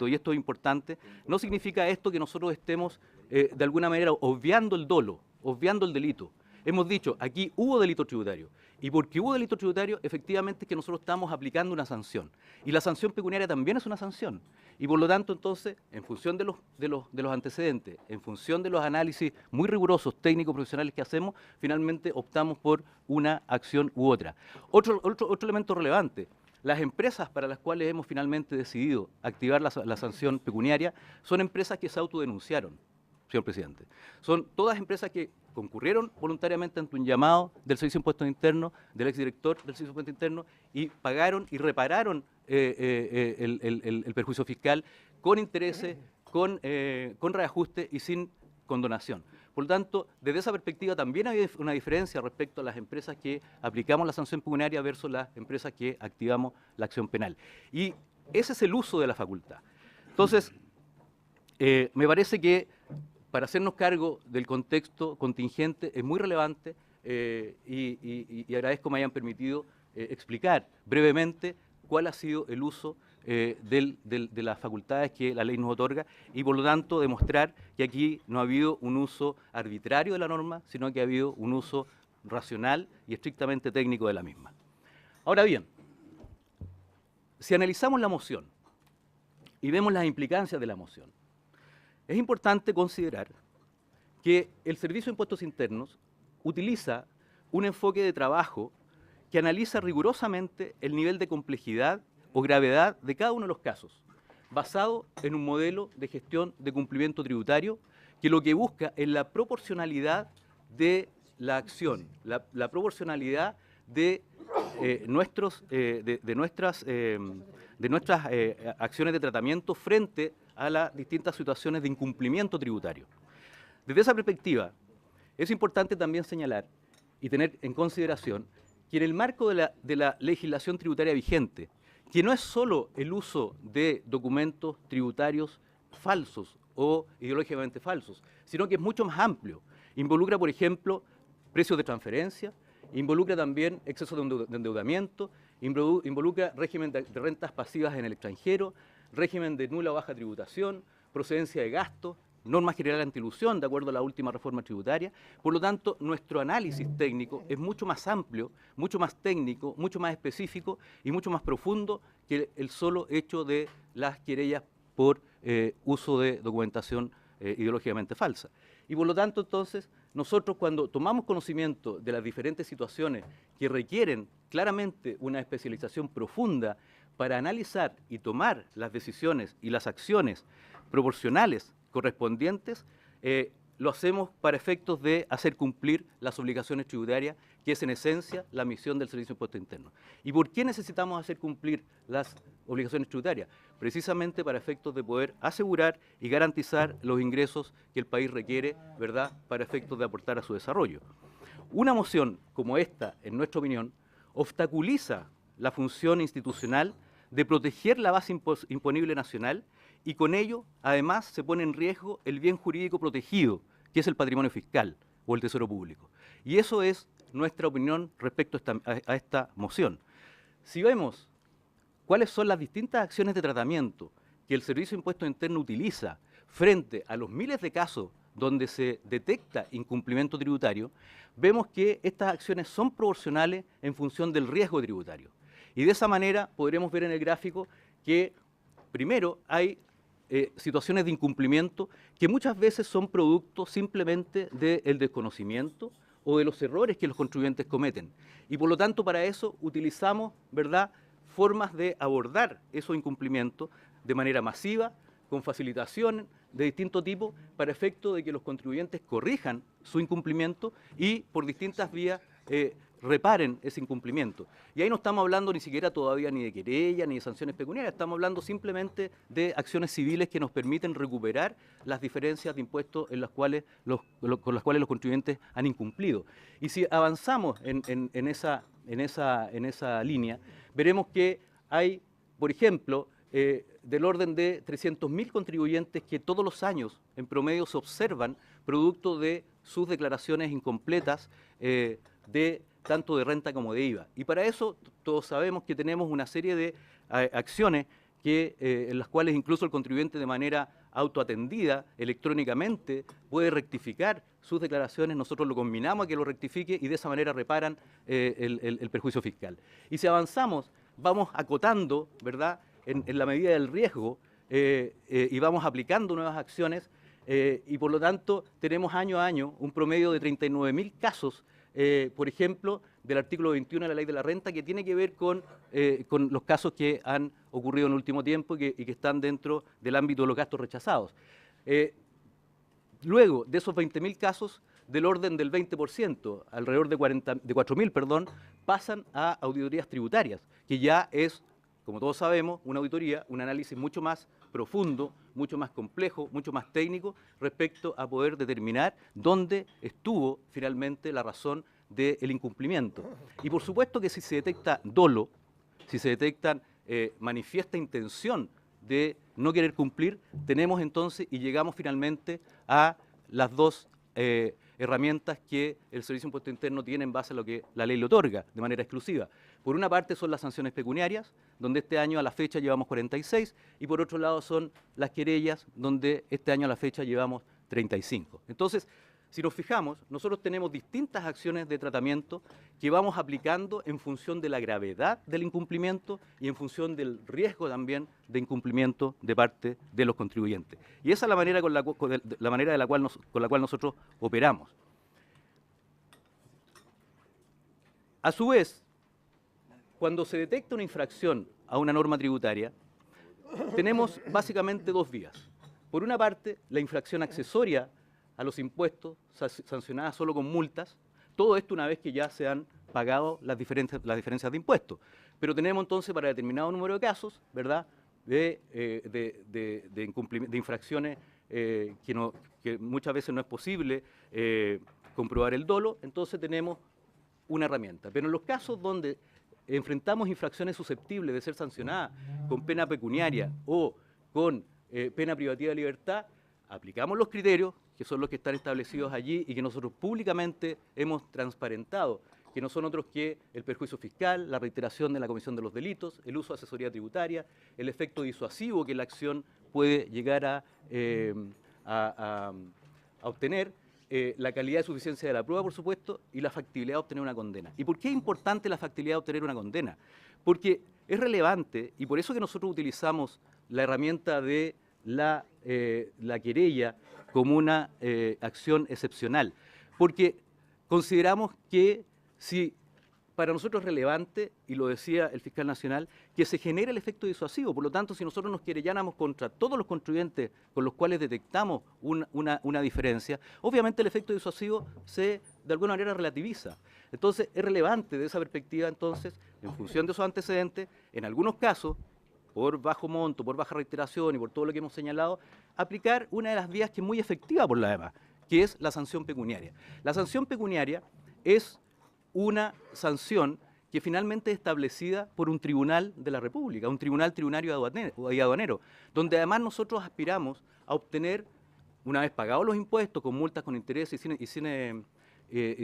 [SPEAKER 6] y esto es importante, no significa esto que nosotros estemos de alguna manera obviando el dolo, obviando el delito. Hemos dicho, aquí hubo delito tributario, y porque hubo delito tributario, efectivamente es que nosotros estamos aplicando una sanción. Y la sanción pecuniaria también es una sanción. Y por lo tanto, entonces, en función de los antecedentes, en función de los análisis muy rigurosos, técnicos, profesionales que hacemos, finalmente optamos por una acción u otra. Otro elemento relevante, las empresas para las cuales hemos finalmente decidido activar la sanción pecuniaria son empresas que se autodenunciaron, señor presidente. Son todas empresas que concurrieron voluntariamente ante un llamado del Servicio de Impuestos Internos, del exdirector del Servicio de Impuestos Internos, y pagaron y repararon el perjuicio fiscal con intereses, con reajuste y sin condonación. Por lo tanto, desde esa perspectiva también hay una diferencia respecto a las empresas que aplicamos la sanción pecuniaria versus las empresas que activamos la acción penal. Y ese es el uso de la facultad. Entonces, me parece que para hacernos cargo del contexto contingente es muy relevante y agradezco me hayan permitido explicar brevemente cuál ha sido el uso de las facultades que la ley nos otorga y por lo tanto demostrar que aquí no ha habido un uso arbitrario de la norma, sino que ha habido un uso racional y estrictamente técnico de la misma. Ahora bien, si analizamos la moción y vemos las implicancias de la moción, es importante considerar que el Servicio de Impuestos Internos utiliza un enfoque de trabajo que analiza rigurosamente el nivel de complejidad o gravedad de cada uno de los casos, basado en un modelo de gestión de cumplimiento tributario que lo que busca es la proporcionalidad de la acción, la proporcionalidad de nuestras acciones de tratamiento frente a las distintas situaciones de incumplimiento tributario. Desde esa perspectiva, es importante también señalar y tener en consideración que en el marco de la legislación tributaria vigente, que no es solo el uso de documentos tributarios falsos o ideológicamente falsos, sino que es mucho más amplio. Involucra, por ejemplo, precios de transferencia, involucra también exceso de endeudamiento, involucra régimen de rentas pasivas en el extranjero, régimen de nula o baja tributación, procedencia de gastos, normas generales anti-elusión, de acuerdo a la última reforma tributaria. Por lo tanto, nuestro análisis técnico es mucho más amplio, mucho más técnico, mucho más específico y mucho más profundo que el solo hecho de las querellas por uso de documentación ideológicamente falsa. Y por lo tanto, entonces, nosotros cuando tomamos conocimiento de las diferentes situaciones que requieren claramente una especialización profunda para analizar y tomar las decisiones y las acciones proporcionales correspondientes, lo hacemos para efectos de hacer cumplir las obligaciones tributarias, que es en esencia la misión del Servicio de Impuesto Interno. ¿Y por qué necesitamos hacer cumplir las obligaciones tributarias? Precisamente para efectos de poder asegurar y garantizar los ingresos que el país requiere, ¿verdad?, para efectos de aportar a su desarrollo. Una moción como esta, en nuestra opinión, obstaculiza la función institucional de proteger la base imponible nacional y con ello, además, se pone en riesgo el bien jurídico protegido, que es el patrimonio fiscal o el tesoro público. Y eso es nuestra opinión respecto a esta moción. Si vemos cuáles son las distintas acciones de tratamiento que el Servicio de Impuesto Interno utiliza frente a los miles de casos donde se detecta incumplimiento tributario, vemos que estas acciones son proporcionales en función del riesgo tributario. Y de esa manera podremos ver en el gráfico que, primero, hay situaciones de incumplimiento que muchas veces son producto simplemente del desconocimiento o de los errores que los contribuyentes cometen. Y por lo tanto, para eso utilizamos, ¿verdad?, formas de abordar esos incumplimientos de manera masiva, con facilitación de distinto tipo, para efecto de que los contribuyentes corrijan su incumplimiento y por distintas vías reparen ese incumplimiento. Y ahí no estamos hablando ni siquiera todavía ni de querella, ni de sanciones pecuniarias, estamos hablando simplemente de acciones civiles que nos permiten recuperar las diferencias de impuestos con las cuales los contribuyentes han incumplido. Y si avanzamos en esa línea, veremos que hay, por ejemplo, del orden de 300.000 contribuyentes que todos los años en promedio se observan producto de sus declaraciones incompletas tanto de renta como de IVA. Y para eso todos sabemos que tenemos una serie de acciones en las cuales incluso el contribuyente de manera autoatendida electrónicamente puede rectificar sus declaraciones, nosotros lo combinamos a que lo rectifique y de esa manera reparan el perjuicio fiscal. Y si avanzamos, vamos acotando, ¿verdad?, en la medida del riesgo y vamos aplicando nuevas acciones y por lo tanto tenemos año a año un promedio de 39.000 casos, por ejemplo, del artículo 21 de la Ley de la Renta, que tiene que ver con los casos que han ocurrido en el último tiempo y que están dentro del ámbito de los gastos rechazados. Luego de esos 20.000 casos, del orden del 20%, alrededor de 4.000, perdón, pasan a auditorías tributarias, que ya es, como todos sabemos, una auditoría, un análisis mucho más profundo, mucho más complejo, mucho más técnico respecto a poder determinar dónde estuvo finalmente la razón del incumplimiento. Y por supuesto que si se detecta dolo, si se detecta manifiesta intención de no querer cumplir, tenemos entonces y llegamos finalmente a las dos herramientas que el Servicio de Impuesto Interno tiene en base a lo que la ley le otorga de manera exclusiva. Por una parte son las sanciones pecuniarias, donde este año a la fecha llevamos 46, y por otro lado son las querellas, donde este año a la fecha llevamos 35. Entonces, si nos fijamos, nosotros tenemos distintas acciones de tratamiento que vamos aplicando en función de la gravedad del incumplimiento y en función del riesgo también de incumplimiento de parte de los contribuyentes. Y esa es la manera con la cual nosotros operamos. A su vez, cuando se detecta una infracción a una norma tributaria, tenemos básicamente dos vías. Por una parte, la infracción accesoria a los impuestos, sancionadas solo con multas, todo esto una vez que ya se han pagado las diferencias de impuestos. Pero tenemos entonces para determinado número de casos, ¿verdad?, de infracciones que muchas veces no es posible comprobar el dolo, entonces tenemos una herramienta. Pero en los casos donde enfrentamos infracciones susceptibles de ser sancionadas con pena pecuniaria o con pena privativa de libertad, aplicamos los criterios que son los que están establecidos allí y que nosotros públicamente hemos transparentado, que no son otros que el perjuicio fiscal, la reiteración de la comisión de los delitos, el uso de asesoría tributaria, el efecto disuasivo que la acción puede llegar a obtener, la calidad de suficiencia de la prueba, por supuesto, y la factibilidad de obtener una condena. ¿Y por qué es importante la factibilidad de obtener una condena? Porque es relevante, y por eso que nosotros utilizamos la herramienta de la querella como una acción excepcional, porque consideramos que si para nosotros es relevante, y lo decía el fiscal nacional, que se genere el efecto disuasivo. Por lo tanto, si nosotros nos querelláramos contra todos los contribuyentes con los cuales detectamos una diferencia, obviamente el efecto disuasivo se, de alguna manera, relativiza. Entonces, es relevante de esa perspectiva, entonces, en función de esos antecedentes, en algunos casos, por bajo monto, por baja reiteración y por todo lo que hemos señalado, aplicar una de las vías que es muy efectiva por la demás, que es la sanción pecuniaria. La sanción pecuniaria es una sanción que finalmente es establecida por un tribunal de la República, un tribunal y aduanero, donde además nosotros aspiramos a obtener, una vez pagados los impuestos, con multas, con intereses y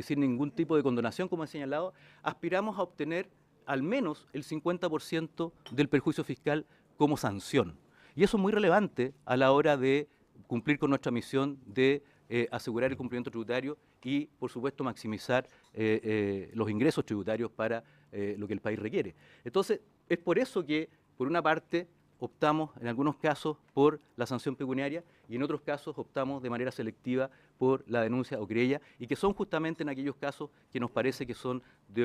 [SPEAKER 6] sin ningún tipo de condonación, como he señalado, aspiramos a obtener al menos el 50% del perjuicio fiscal como sanción. Y eso es muy relevante a la hora de cumplir con nuestra misión de asegurar el cumplimiento tributario y, por supuesto, maximizar los ingresos tributarios para lo que el país requiere. Entonces, es por eso que, por una parte, optamos en algunos casos por la sanción pecuniaria y en otros casos optamos de manera selectiva por la denuncia o querella, y que son justamente en aquellos casos que nos parece que son de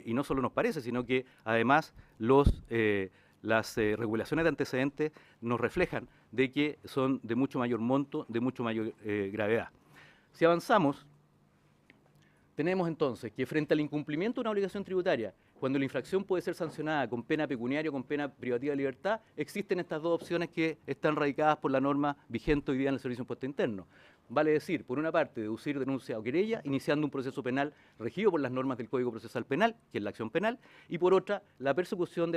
[SPEAKER 6] y no solo nos parece, sino que además las regulaciones de antecedentes nos reflejan de que son de mucho mayor monto, de mucho mayor gravedad. Si avanzamos, tenemos entonces que frente al incumplimiento de una obligación tributaria, cuando la infracción puede ser sancionada con pena pecuniaria o con pena privativa de libertad, existen estas dos opciones que están radicadas por la norma vigente hoy día en el Servicio de Impuesto Interno. Vale decir, por una parte, deducir denuncia o querella, iniciando un proceso penal regido por las normas del Código Procesal Penal, que es la acción penal, y por otra, la persecución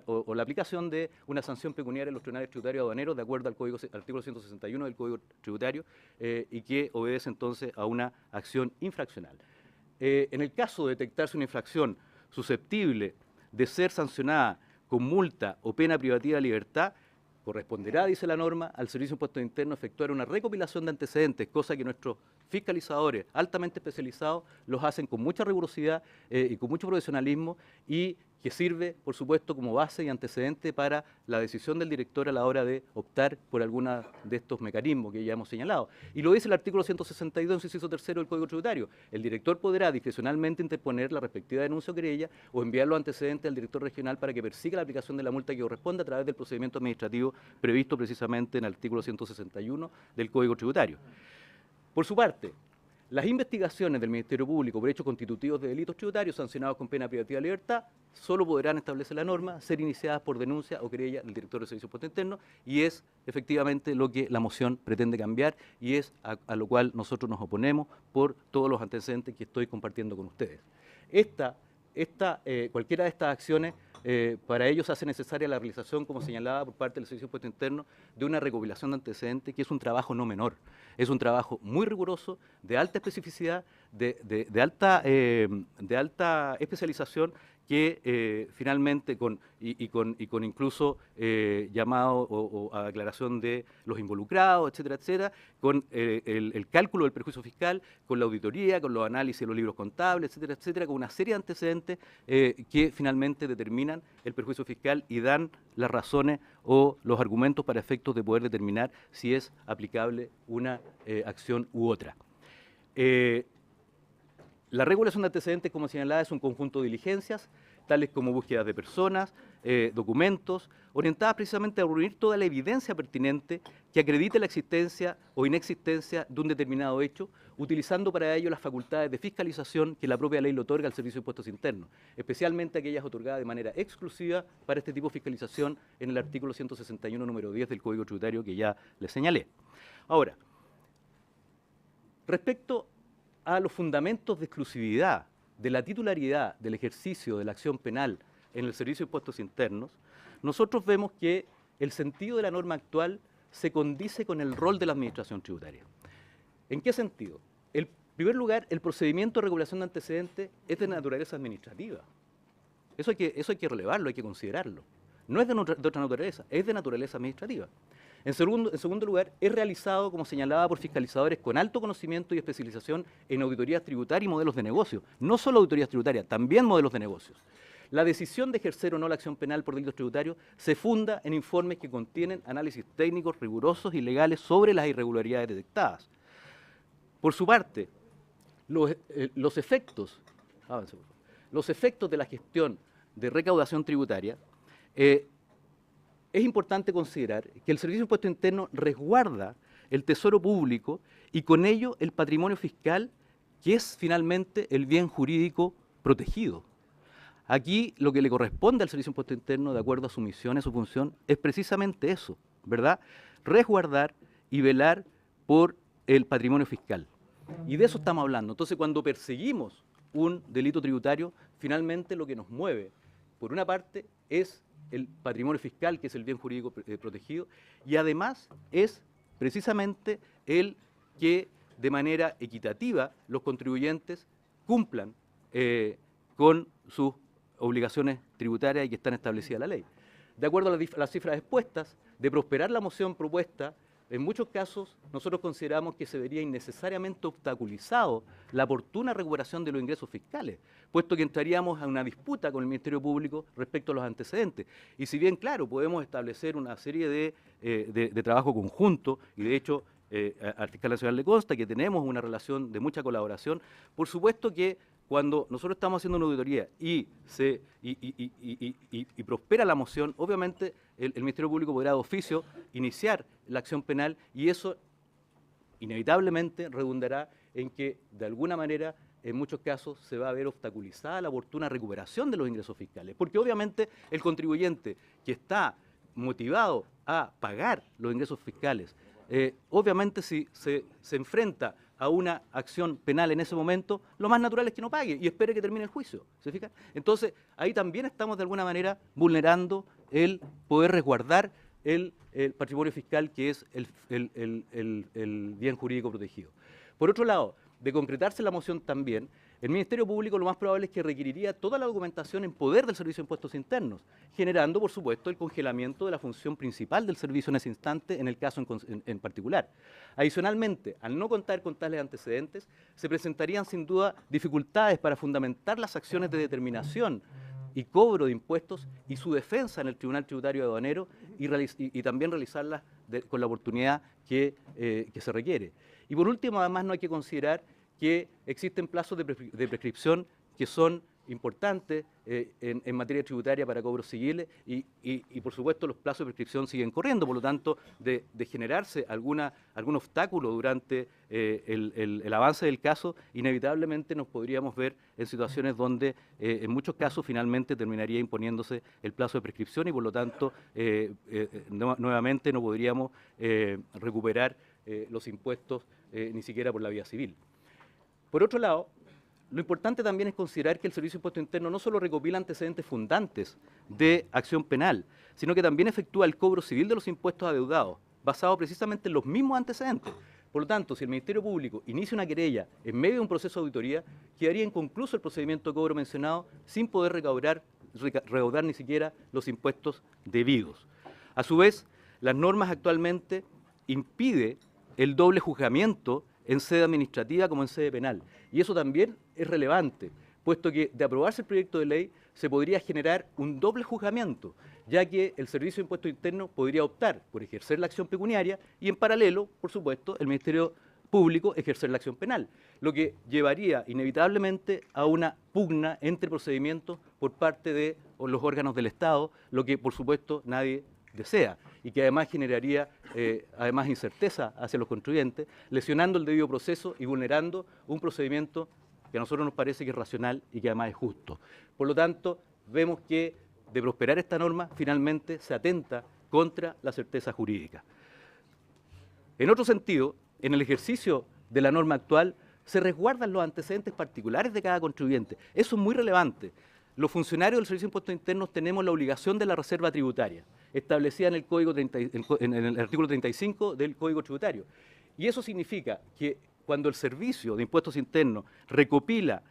[SPEAKER 6] o la aplicación de una sanción pecuniaria en los tribunales tributarios aduaneros, de acuerdo al artículo 161 del Código Tributario, y que obedece entonces a una acción infraccional. En el caso de detectarse una infracción susceptible de ser sancionada con multa o pena privativa de libertad, corresponderá, dice la norma, al Servicio de Impuestos Internos efectuar una recopilación de antecedentes, cosa que nuestros fiscalizadores altamente especializados los hacen con mucha rigurosidad y con mucho profesionalismo, y que sirve, por supuesto, como base y antecedente para la decisión del director a la hora de optar por alguna de estos mecanismos que ya hemos señalado. Y lo dice el artículo 162, inciso tercero del Código Tributario. El director podrá discrecionalmente interponer la respectiva denuncia o querella o enviar los antecedentes al director regional para que persiga la aplicación de la multa que corresponda a través del procedimiento administrativo previsto precisamente en el artículo 161 del Código Tributario. Por su parte, las investigaciones del Ministerio Público por hechos constitutivos de delitos tributarios sancionados con pena privativa de libertad solo podrán, establece la norma, ser iniciadas por denuncia o querella del director del Servicio de Impuestos Internos, y es efectivamente lo que la moción pretende cambiar, y es a lo cual nosotros nos oponemos por todos los antecedentes que estoy compartiendo con ustedes. Cualquiera de estas acciones, para ello se hace necesaria la realización, como señalaba por parte del Servicio de Impuestos Internos, de una recopilación de antecedentes, que es un trabajo no menor. Es un trabajo muy riguroso, de alta especificidad, de alta especialización, que finalmente con incluso llamado o aclaración de los involucrados, etcétera, etcétera, con el cálculo del perjuicio fiscal, con la auditoría, con los análisis de los libros contables, etcétera, etcétera, con una serie de antecedentes que finalmente determinan el perjuicio fiscal y dan las razones o los argumentos para efectos de poder determinar si es aplicable una acción u otra. La regulación de antecedentes, como señalaba, es un conjunto de diligencias, tales como búsquedas de personas, documentos, orientadas precisamente a reunir toda la evidencia pertinente que acredite la existencia o inexistencia de un determinado hecho, utilizando para ello las facultades de fiscalización que la propia ley le otorga al Servicio de Impuestos Internos, especialmente aquellas otorgadas de manera exclusiva para este tipo de fiscalización en el artículo 161, número 10 del Código Tributario, que ya les señalé. Ahora, respecto a los fundamentos de exclusividad de la titularidad del ejercicio de la acción penal en el Servicio de Impuestos Internos, nosotros vemos que el sentido de la norma actual se condice con el rol de la Administración Tributaria. ¿En qué sentido? En primer lugar, el procedimiento de regulación de antecedentes es de naturaleza administrativa. Eso hay que relevarlo, hay que considerarlo. No es de otra naturaleza, es de naturaleza administrativa. En segundo lugar, es realizado, como señalaba, por fiscalizadores con alto conocimiento y especialización en auditorías tributarias y modelos de negocio. No solo auditorías tributarias, también modelos de negocios. La decisión de ejercer o no la acción penal por delitos tributarios se funda en informes que contienen análisis técnicos rigurosos y legales sobre las irregularidades detectadas. Por su parte, los efectos, avance, por favor, los efectos de la gestión de recaudación tributaria, es importante considerar que el Servicio de Impuesto Interno resguarda el tesoro público y con ello el patrimonio fiscal, que es finalmente el bien jurídico protegido. Aquí lo que le corresponde al Servicio de Impuesto Interno, de acuerdo a su misión y su función, es precisamente eso, ¿verdad? Resguardar y velar por el patrimonio fiscal. Y de eso estamos hablando. Entonces, cuando perseguimos un delito tributario, finalmente lo que nos mueve, por una parte, es el patrimonio fiscal, que es el bien jurídico protegido, y además es precisamente el que de manera equitativa los contribuyentes cumplan con sus obligaciones tributarias y que están establecidas en la ley. De acuerdo a las cifras expuestas, de prosperar la moción propuesta, en muchos casos nosotros consideramos que se vería innecesariamente obstaculizado la oportuna recuperación de los ingresos fiscales, puesto que entraríamos a una disputa con el Ministerio Público respecto a los antecedentes. Y si bien, claro, podemos establecer una serie de trabajo conjunto, y de hecho al fiscal nacional le consta que tenemos una relación de mucha colaboración, por supuesto que cuando nosotros estamos haciendo una auditoría y prospera la moción, obviamente el Ministerio Público podrá de oficio iniciar la acción penal y eso inevitablemente redundará en que de alguna manera en muchos casos se va a ver obstaculizada la oportuna recuperación de los ingresos fiscales, porque obviamente el contribuyente que está motivado a pagar los ingresos fiscales, obviamente si se enfrenta a una acción penal en ese momento, lo más natural es que no pague y espere que termine el juicio. ¿Se fija? Entonces, ahí también estamos de alguna manera vulnerando el poder resguardar el patrimonio fiscal, que es el bien jurídico protegido. Por otro lado, de concretarse la moción también, el Ministerio Público lo más probable es que requeriría toda la documentación en poder del Servicio de Impuestos Internos, generando, por supuesto, el congelamiento de la función principal del servicio en ese instante, en el caso en particular. Adicionalmente, al no contar con tales antecedentes, se presentarían sin duda dificultades para fundamentar las acciones de determinación y cobro de impuestos y su defensa en el Tribunal Tributario Aduanero y también realizarlas con la oportunidad que se requiere. Y por último, además, no hay que considerar que existen plazos de prescripción que son importantes en materia tributaria para cobros civiles y por supuesto los plazos de prescripción siguen corriendo, por lo tanto de generarse algún obstáculo durante el avance del caso, inevitablemente nos podríamos ver en situaciones donde en muchos casos finalmente terminaría imponiéndose el plazo de prescripción y por lo tanto nuevamente no podríamos recuperar los impuestos ni siquiera por la vía civil. Por otro lado, lo importante también es considerar que el Servicio de Impuesto Interno no solo recopila antecedentes fundantes de acción penal, sino que también efectúa el cobro civil de los impuestos adeudados, basado precisamente en los mismos antecedentes. Por lo tanto, si el Ministerio Público inicia una querella en medio de un proceso de auditoría, quedaría inconcluso el procedimiento de cobro mencionado sin poder recaudar ni siquiera los impuestos debidos. A su vez, las normas actualmente impiden el doble juzgamiento en sede administrativa como en sede penal. Y eso también es relevante, puesto que de aprobarse el proyecto de ley se podría generar un doble juzgamiento, ya que el Servicio de Impuesto Interno podría optar por ejercer la acción pecuniaria y en paralelo, por supuesto, el Ministerio Público ejercer la acción penal, lo que llevaría inevitablemente a una pugna entre procedimientos por parte de los órganos del Estado, lo que por supuesto nadie desea y que además generaría además incerteza hacia los contribuyentes, lesionando el debido proceso y vulnerando un procedimiento que a nosotros nos parece que es racional y que además es justo. Por lo tanto, vemos que de prosperar esta norma, finalmente se atenta contra la certeza jurídica. En otro sentido, en el ejercicio de la norma actual, se resguardan los antecedentes particulares de cada contribuyente. Eso es muy relevante. Los funcionarios del Servicio de Impuestos Internos tenemos la obligación de la reserva tributaria, establecida en el artículo 35 del Código Tributario. Y eso significa que cuando el Servicio de Impuestos Internos recopila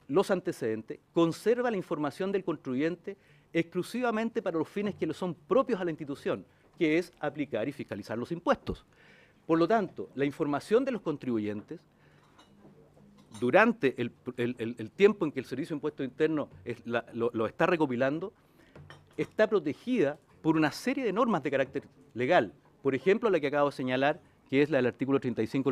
[SPEAKER 6] los antecedentes, conserva la información del contribuyente exclusivamente para los fines que le son propios a la institución, que es aplicar y fiscalizar los impuestos. Por lo tanto, la información de los contribuyentes durante el tiempo en que el Servicio de Impuestos Internos lo está recopilando, está protegida por una serie de normas de carácter legal. Por ejemplo, la que acabo de señalar, que es la del artículo 35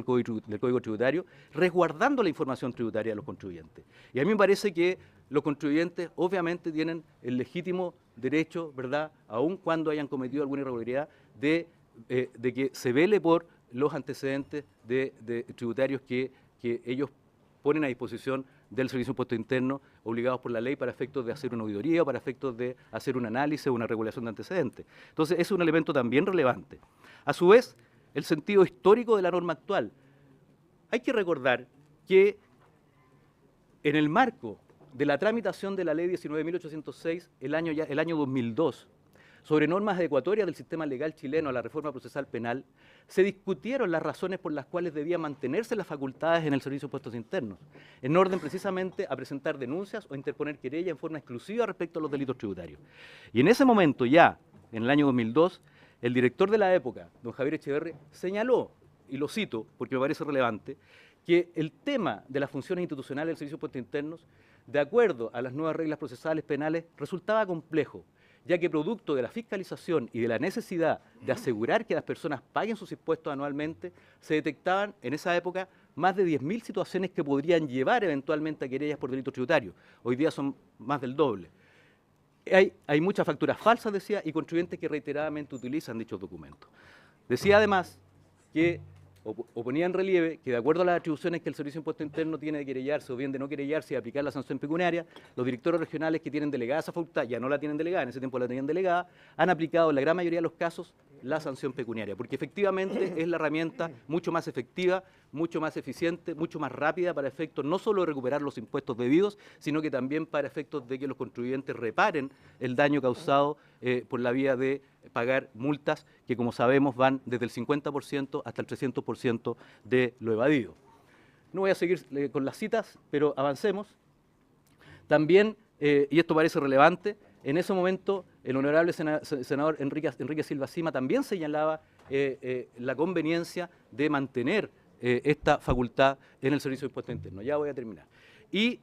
[SPEAKER 6] del Código Tributario, resguardando la información tributaria de los contribuyentes. Y a mí me parece que los contribuyentes obviamente tienen el legítimo derecho, ¿verdad?, aun cuando hayan cometido alguna irregularidad, de que se vele por los antecedentes de tributarios que ellos ponen a disposición del Servicio de Impuesto Interno, obligados por la ley para efectos de hacer una auditoría o para efectos de hacer un análisis o una regulación de antecedentes. Entonces, ese es un elemento también relevante. A su vez, el sentido histórico de la norma actual. Hay que recordar que en el marco de la tramitación de la Ley 19.806, el año 2002, sobre normas adecuatorias del sistema legal chileno a la reforma procesal penal, se discutieron las razones por las cuales debían mantenerse las facultades en el Servicio de Impuestos Internos, en orden precisamente a presentar denuncias o interponer querella en forma exclusiva respecto a los delitos tributarios. Y en ese momento, ya en el año 2002, el director de la época, don Javier Echeverri, señaló, y lo cito porque me parece relevante, que el tema de las funciones institucionales del Servicio de Impuestos Internos, de acuerdo a las nuevas reglas procesales penales, resultaba complejo, ya que producto de la fiscalización y de la necesidad de asegurar que las personas paguen sus impuestos anualmente, se detectaban en esa época más de 10.000 situaciones que podrían llevar eventualmente a querellas por delitos tributarios. Hoy día son más del doble. Hay muchas facturas falsas, decía, y contribuyentes que reiteradamente utilizan dichos documentos. Decía además que, o ponía en relieve, que de acuerdo a las atribuciones que el Servicio de Impuesto Interno tiene de querellarse o bien de no querellarse y aplicar la sanción pecuniaria, los directores regionales que tienen delegada esa facultad, ya no la tienen delegada, en ese tiempo la tenían delegada, han aplicado en la gran mayoría de los casos la sanción pecuniaria, porque efectivamente es la herramienta mucho más efectiva, mucho más eficiente, mucho más rápida para efectos no solo de recuperar los impuestos debidos, sino que también para efectos de que los contribuyentes reparen el daño causado por la vía de pagar multas que, como sabemos, van desde el 50% hasta el 300% de lo evadido. No voy a seguir con las citas, pero avancemos. También, y esto parece relevante, en ese momento el honorable senador Enrique Silva Sima también señalaba la conveniencia de mantener esta facultad en el Servicio de Impuestos Internos. Ya voy a terminar. Y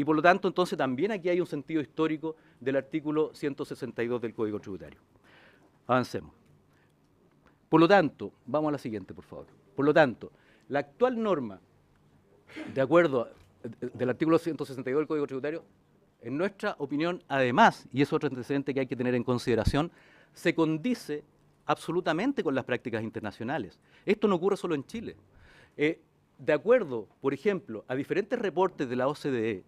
[SPEAKER 6] por lo tanto, entonces, también aquí hay un sentido histórico del artículo 162 del Código Tributario. Avancemos. Por lo tanto, vamos a la siguiente, por favor. Por lo tanto, la actual norma, de acuerdo del artículo 162 del Código Tributario, en nuestra opinión, además, y es otro antecedente que hay que tener en consideración, se condice absolutamente con las prácticas internacionales. Esto no ocurre solo en Chile. De acuerdo, por ejemplo, a diferentes reportes de la OCDE,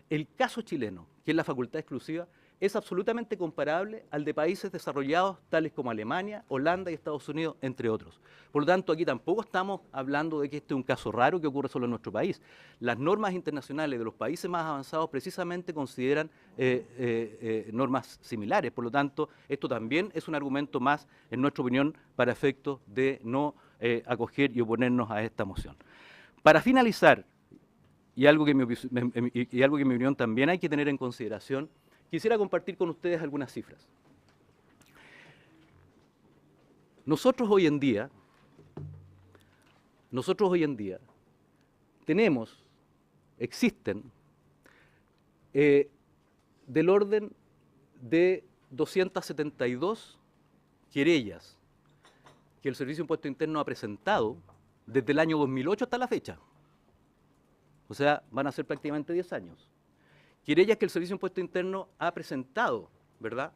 [SPEAKER 6] el caso chileno, que es la facultad exclusiva, es absolutamente comparable al de países desarrollados tales como Alemania, Holanda y Estados Unidos, entre otros. Por lo tanto, aquí tampoco estamos hablando de que este es un caso raro que ocurre solo en nuestro país. Las normas internacionales de los países más avanzados precisamente consideran normas similares. Por lo tanto, esto también es un argumento más, en nuestra opinión, para efectos de no acoger y oponernos a esta moción. Para finalizar, y algo que en mi opinión también hay que tener en consideración, quisiera compartir con ustedes algunas cifras. Nosotros hoy en día existen del orden de 272 querellas que el Servicio de Impuesto Interno ha presentado desde el año 2008 hasta la fecha. O sea, van a ser prácticamente 10 años. Querellas que el Servicio de Impuesto Interno ha presentado, ¿verdad?,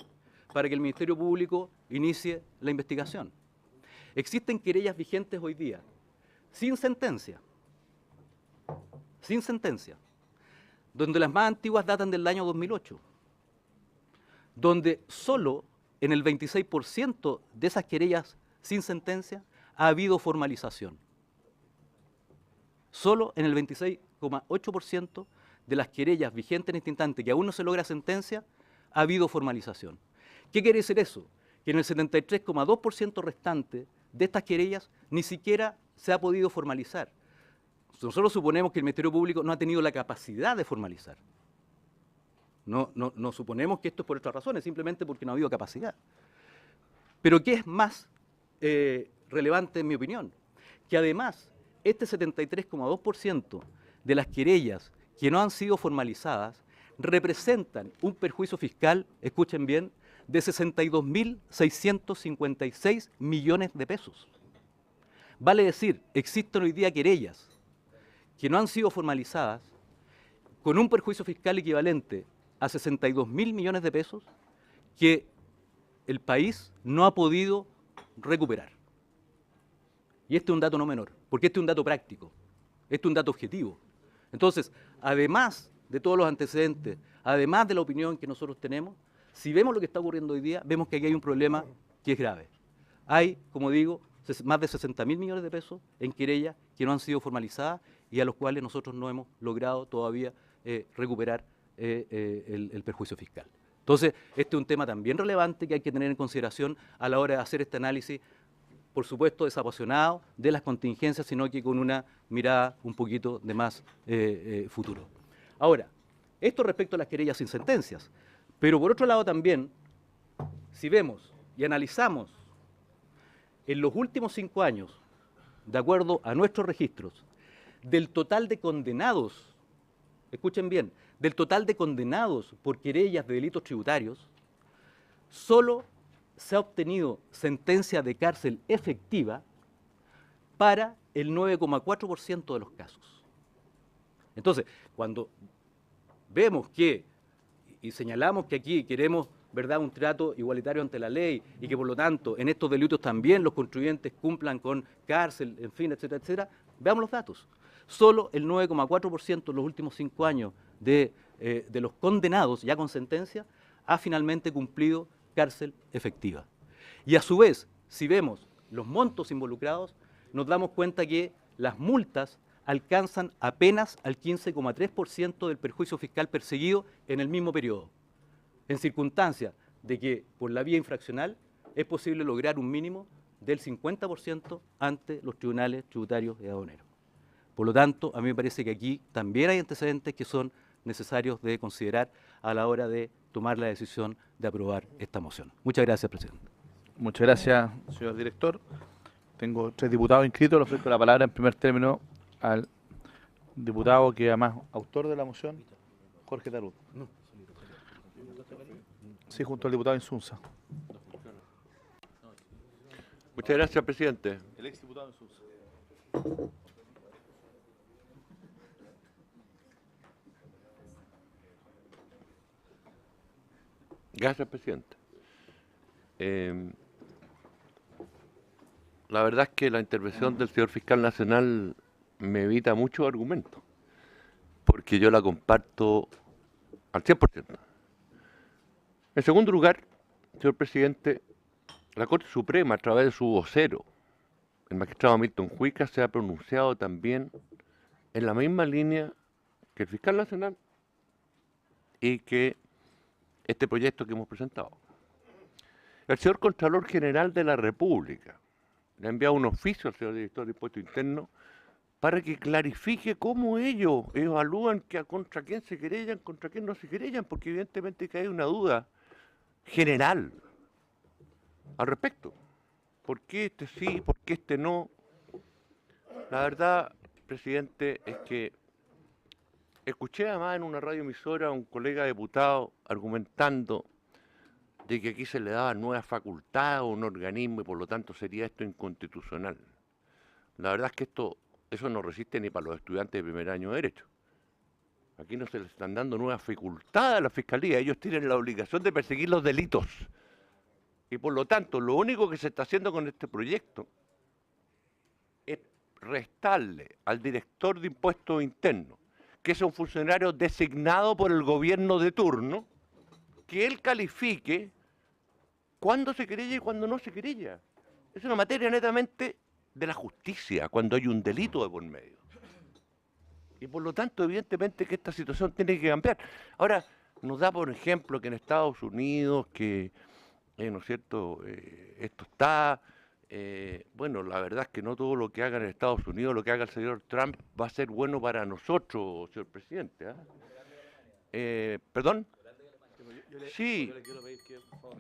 [SPEAKER 6] para que el Ministerio Público inicie la investigación. Existen querellas vigentes hoy día, sin sentencia, donde las más antiguas datan del año 2008, donde solo en el 26% de esas querellas sin sentencia ha habido formalización. Solo en el 26,8% de las querellas vigentes en este instante, que aún no se logra sentencia, ha habido formalización. ¿Qué quiere decir eso? Que en el 73,2% restante de estas querellas ni siquiera se ha podido formalizar. Nosotros suponemos que el Ministerio Público no ha tenido la capacidad de formalizar. No suponemos que esto es por otras razones, simplemente porque no ha habido capacidad. Pero ¿qué es más relevante en mi opinión? Que además este 73,2% de las querellas que no han sido formalizadas representan un perjuicio fiscal, escuchen bien, de 62.656 millones de pesos. Vale decir, existen hoy día querellas que no han sido formalizadas con un perjuicio fiscal equivalente a 62.000 millones de pesos que el país no ha podido recuperar. Y este es un dato no menor, porque este es un dato práctico, este es un dato objetivo. Entonces, además de todos los antecedentes, además de la opinión que nosotros tenemos, si vemos lo que está ocurriendo hoy día, vemos que aquí hay un problema que es grave. Hay, como digo, más de 60.000 millones de pesos en querellas que no han sido formalizadas y a los cuales nosotros no hemos logrado todavía recuperar el perjuicio fiscal. Entonces, este es un tema también relevante que hay que tener en consideración a la hora de hacer este análisis, por supuesto, desapasionado de las contingencias, sino que con una mirada un poquito de más futuro. Ahora, esto respecto a las querellas sin sentencias, pero por otro lado también, si vemos y analizamos en los últimos 5 años, de acuerdo a nuestros registros, del total de condenados, escuchen bien, del total de condenados por querellas de delitos tributarios, solo se ha obtenido sentencia de cárcel efectiva para el 9,4% de los casos. Entonces, cuando vemos que, y señalamos que aquí queremos, ¿verdad?, un trato igualitario ante la ley y que por lo tanto en estos delitos también los contribuyentes cumplan con cárcel, en fin, etcétera, etcétera, veamos los datos. Solo el 9,4% en los últimos 5 años de los condenados ya con sentencia ha finalmente cumplido cárcel efectiva. Y a su vez, si vemos los montos involucrados, nos damos cuenta que las multas alcanzan apenas al 15,3% del perjuicio fiscal perseguido en el mismo periodo, en circunstancia de que por la vía infraccional es posible lograr un mínimo del 50% ante los tribunales tributarios y aduaneros. Por lo tanto, a mí me parece que aquí también hay antecedentes que son necesarios de considerar a la hora de tomar la decisión de aprobar esta moción. Muchas gracias, presidente.
[SPEAKER 1] Muchas gracias, señor director. Tengo 3 diputados inscritos. Le ofrezco la palabra en primer término al diputado que además autor de la moción, Jorge Tarut. Sí, junto al diputado Insunza.
[SPEAKER 7] Muchas gracias, presidente.
[SPEAKER 1] El exdiputado Insunza.
[SPEAKER 7] Gracias, presidente. La verdad es que la intervención del señor fiscal nacional me evita muchos argumentos, porque yo la comparto al 100%. En segundo lugar, señor presidente, la Corte Suprema, a través de su vocero, el magistrado Milton Huica, se ha pronunciado también en la misma línea que el fiscal nacional y que este proyecto que hemos presentado. El señor Contralor General de la República le ha enviado un oficio al señor Director de Impuesto Interno para que clarifique cómo ellos evalúan contra quién se querellan, contra quién no se querellan, porque evidentemente que hay una duda general al respecto. ¿Por qué este sí, por qué este no? La verdad, presidente, es que escuché además en una radioemisora a un colega diputado argumentando de que aquí se le daban nuevas facultades a un organismo y por lo tanto sería esto inconstitucional. La verdad es que eso no resiste ni para los estudiantes de primer año de Derecho. Aquí no se les están dando nuevas facultades a la Fiscalía, ellos tienen la obligación de perseguir los delitos. Y por lo tanto, lo único que se está haciendo con este proyecto es restarle al director de impuestos internos, que es un funcionario designado por el gobierno de turno, que él califique cuándo se querella y cuándo no se querella. Es una materia netamente de la justicia, cuando hay un delito de por medio. Y por lo tanto, evidentemente que esta situación tiene que cambiar. Ahora, nos da por ejemplo que en Estados Unidos, que, ¿no es cierto?, esto está... bueno, la verdad es que no todo lo que haga en Estados Unidos, lo que haga el señor Trump, va a ser bueno para nosotros, señor presidente. ¿Perdón? Sí,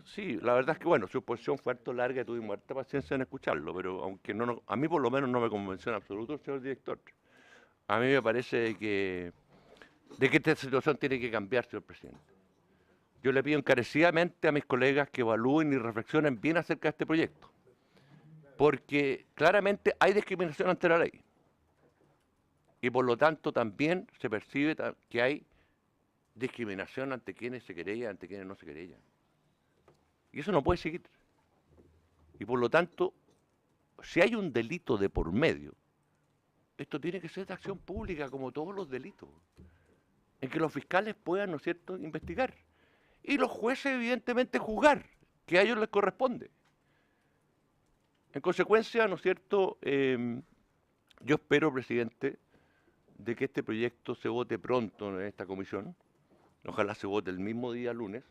[SPEAKER 7] sí, la verdad es que, bueno, su exposición fue harto larga y tuvimos harta paciencia en escucharlo, pero aunque a mí por lo menos no me convenció en absoluto el señor director. A mí me parece de que esta situación tiene que cambiar, señor presidente. Yo le pido encarecidamente a mis colegas que evalúen y reflexionen bien acerca de este proyecto. porque claramente hay discriminación ante la ley. Y por lo tanto también se percibe que hay discriminación ante quienes se querellan, ante quienes no se querellan. Y eso no puede seguir. Y por lo tanto, si hay un delito de por medio, esto tiene que ser de acción pública, como todos los delitos, en que los fiscales puedan, ¿no es cierto?, investigar. Y los jueces, evidentemente, juzgar, que a ellos les corresponde. En consecuencia, ¿no es cierto?, yo espero, presidente, de que este proyecto se vote pronto en esta comisión, ojalá se vote el mismo día lunes,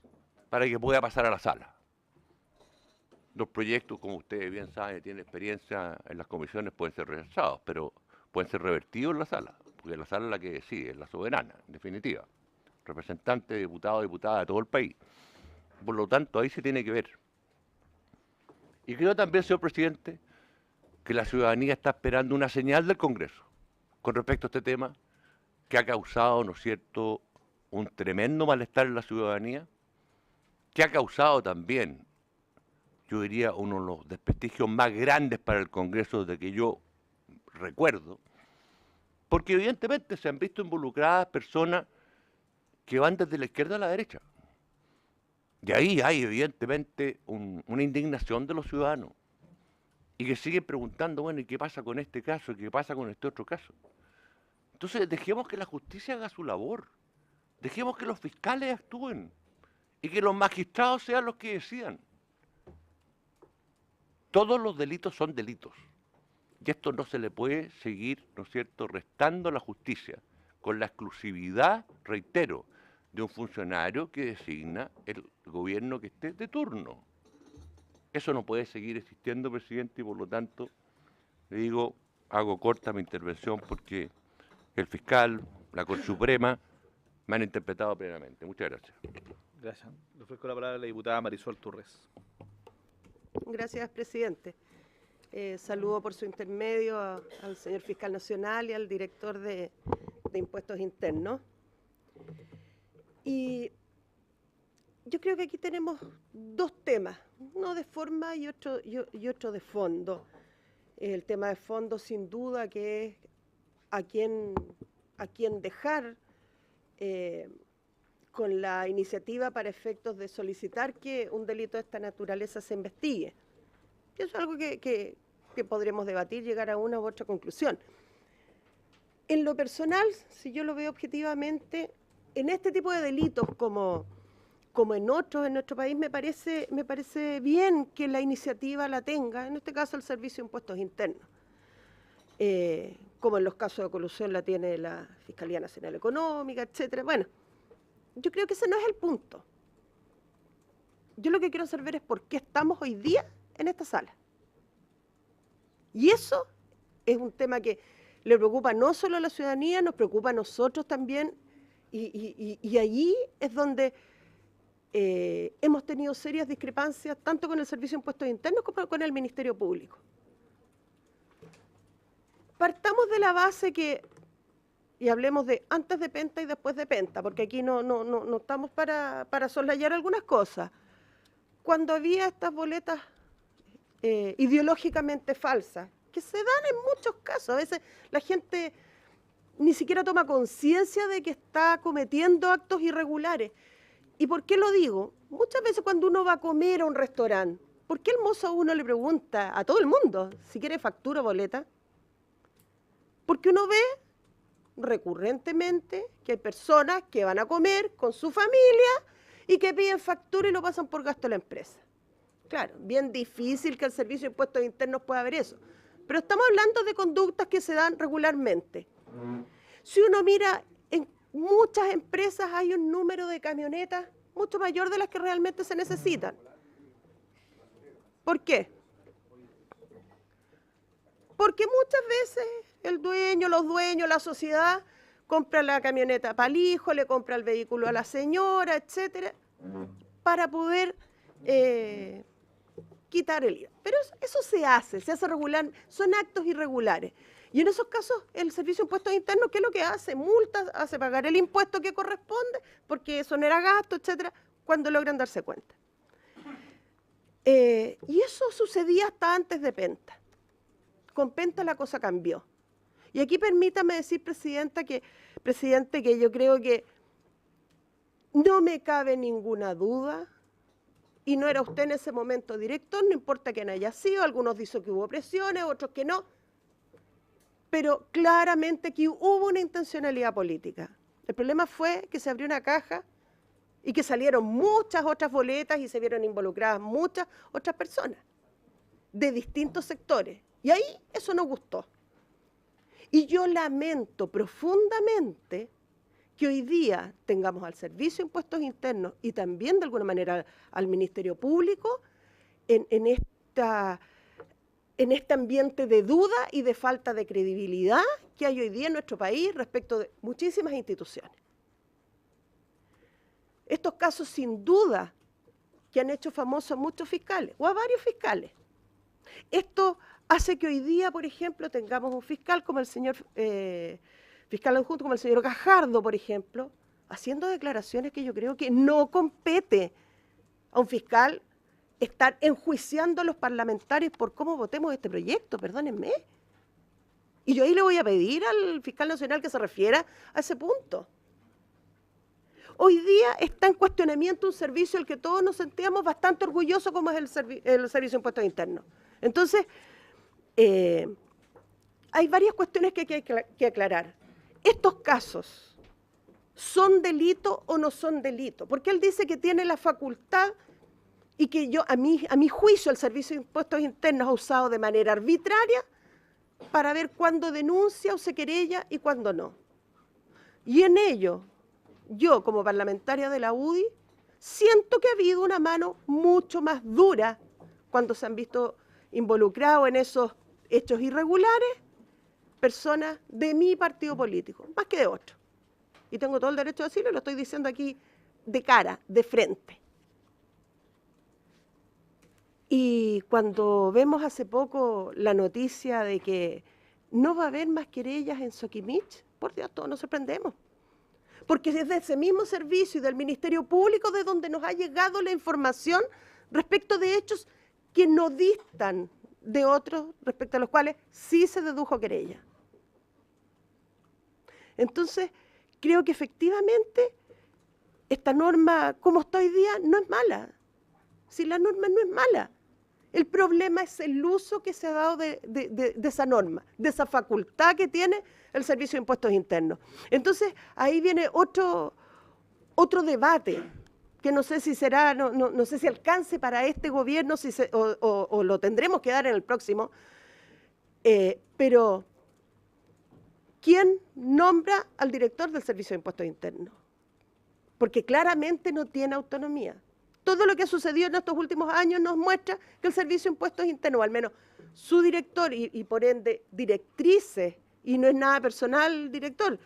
[SPEAKER 7] para que pueda pasar a la sala. Los proyectos, como ustedes bien saben, tienen experiencia en las comisiones, pueden ser rechazados, pero pueden ser revertidos en la sala, porque la sala es la que decide, es la soberana, en definitiva. Representantes, diputados, diputadas de todo el país. Por lo tanto, ahí se tiene que ver. Y creo también, señor presidente, que la ciudadanía está esperando una señal del Congreso con respecto a este tema, que ha causado, ¿no es cierto?, un tremendo malestar en la ciudadanía, que ha causado también, yo diría, uno de los desprestigios más grandes para el Congreso desde que yo recuerdo, porque evidentemente se han visto involucradas personas que van desde la izquierda a la derecha. De ahí hay evidentemente una indignación de los ciudadanos y que siguen preguntando, bueno, ¿y qué pasa con este caso? ¿Y qué pasa con este otro caso? Entonces dejemos que la justicia haga su labor, dejemos que los fiscales actúen y que los magistrados sean los que decidan. Todos los delitos son delitos y esto no se le puede seguir, ¿no es cierto?, restando a la justicia con la exclusividad, reitero, de un funcionario que designa el gobierno que esté de turno. Eso no puede seguir existiendo, presidente, y por lo tanto, le digo, hago corta mi intervención porque el fiscal, la Corte Suprema, me han interpretado plenamente. Muchas gracias.
[SPEAKER 1] Gracias. Le ofrezco la palabra a la diputada Marisol Turres.
[SPEAKER 8] Gracias, presidente. Saludo por su intermedio al señor fiscal nacional y al director de Impuestos Internos. Y yo creo que aquí tenemos dos temas, uno de forma y otro de fondo. El tema de fondo, sin duda, que es a quién dejar con la iniciativa para efectos de solicitar que un delito de esta naturaleza se investigue. Y eso es algo que podremos debatir, llegar a una u otra conclusión. En lo personal, si yo lo veo objetivamente, en este tipo de delitos como en otros en nuestro país, me parece bien que la iniciativa la tenga, en este caso el Servicio de Impuestos Internos. Como en los casos de colusión la tiene la Fiscalía Nacional Económica, etcétera. Bueno, yo creo que ese no es el punto. Yo lo que quiero saber es por qué estamos hoy día en esta sala. Y eso es un tema que le preocupa no solo a la ciudadanía, nos preocupa a nosotros también, y allí es donde hemos tenido serias discrepancias, tanto con el Servicio de Impuestos Internos como con el Ministerio Público. Partamos de la base y hablemos de antes de Penta y después de Penta, porque aquí no estamos para soslayar algunas cosas. Cuando había estas boletas ideológicamente falsas, que se dan en muchos casos, a veces la gente ni siquiera toma conciencia de que está cometiendo actos irregulares. ¿Y por qué lo digo? Muchas veces cuando uno va a comer a un restaurante, ¿por qué el mozo a uno le pregunta a todo el mundo si quiere factura o boleta? Porque uno ve recurrentemente que hay personas que van a comer con su familia y que piden factura y lo pasan por gasto de la empresa. Claro, bien difícil que el Servicio de Impuestos Internos pueda ver eso, pero estamos hablando de conductas que se dan regularmente. Si uno mira, en muchas empresas hay un número de camionetas mucho mayor de las que realmente se necesitan. ¿Por qué? Porque muchas veces el dueño, los dueños, la sociedad compra la camioneta para el hijo, le compra el vehículo a la señora, etcétera, para poder quitar el IVA. Pero eso se hace regular, son actos irregulares. Y en esos casos el Servicio de Impuestos Internos, ¿qué es lo que hace? Multas, hace pagar el impuesto que corresponde, porque eso no era gasto, etcétera, cuando logran darse cuenta. Y eso sucedía hasta antes de Penta. Con Penta la cosa cambió. Y aquí permítame decir, presidente, que yo creo que no me cabe ninguna duda, y no era usted en ese momento director, no importa quién haya sido, algunos dicen que hubo presiones, otros que no, pero claramente que hubo una intencionalidad política. El problema fue que se abrió una caja y que salieron muchas otras boletas y se vieron involucradas muchas otras personas de distintos sectores. Y ahí eso nos gustó. Y yo lamento profundamente que hoy día tengamos al Servicio de Impuestos Internos y también de alguna manera al Ministerio Público en este ambiente de duda y de falta de credibilidad que hay hoy día en nuestro país respecto de muchísimas instituciones. Estos casos sin duda que han hecho famosos a muchos fiscales o a varios fiscales. Esto hace que hoy día, por ejemplo, tengamos un fiscal como el señor fiscal adjunto, como el señor Gajardo, por ejemplo, haciendo declaraciones que yo creo que no compete a un fiscal estar enjuiciando a los parlamentarios por cómo votemos este proyecto, perdónenme. Y yo ahí le voy a pedir al fiscal nacional que se refiera a ese punto. Hoy día está en cuestionamiento un servicio del que todos nos sentíamos bastante orgullosos como es el Servicio de Impuestos Internos. Entonces, hay varias cuestiones que hay que aclarar. ¿Estos casos son delito o no son delito? Porque él dice que tiene la facultad y que a mi juicio el Servicio de Impuestos Internos ha usado de manera arbitraria para ver cuándo denuncia o se querella y cuándo no. Y en ello, yo como parlamentaria de la UDI, siento que ha habido una mano mucho más dura cuando se han visto involucrados en esos hechos irregulares personas de mi partido político, más que de otro. Y tengo todo el derecho a decirlo, lo estoy diciendo aquí de cara, de frente. Y cuando vemos hace poco la noticia de que no va a haber más querellas en Soquimich, por Dios, todos nos sorprendemos. Porque es de ese mismo servicio y del Ministerio Público de donde nos ha llegado la información respecto de hechos que no distan de otros respecto a los cuales sí se dedujo querella. Entonces, creo que efectivamente esta norma, como está hoy día, no es mala. Si la norma no es mala. El problema es el uso que se ha dado de esa norma, de esa facultad que tiene el Servicio de Impuestos Internos. Entonces, ahí viene otro debate, que no sé si será, no sé si alcance para este gobierno o lo tendremos que dar en el próximo, pero ¿quién nombra al director del Servicio de Impuestos Internos? Porque claramente no tiene autonomía. Todo lo que ha sucedido en estos últimos años nos muestra que el Servicio de Impuestos Internos, o al menos su director y por ende directrices, y no es nada personal director,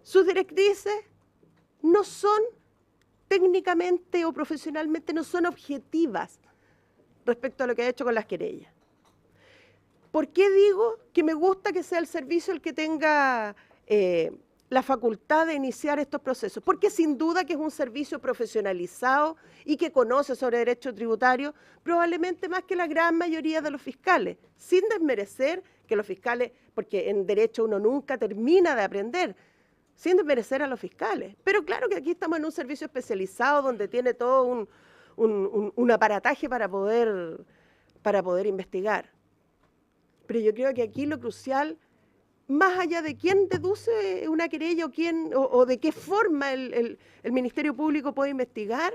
[SPEAKER 8] sus directrices no son técnicamente o profesionalmente, no son objetivas respecto a lo que ha hecho con las querellas. ¿Por qué digo que me gusta que sea el servicio el que tenga la facultad de iniciar estos procesos? Porque sin duda que es un servicio profesionalizado y que conoce sobre derecho tributario probablemente más que la gran mayoría de los fiscales, sin desmerecer que los fiscales, porque en derecho uno nunca termina de aprender, sin desmerecer a los fiscales. Pero claro que aquí estamos en un servicio especializado donde tiene todo un aparataje para poder investigar. Pero yo creo que aquí lo crucial, más allá de quién deduce una querella o de qué forma el Ministerio Público puede investigar,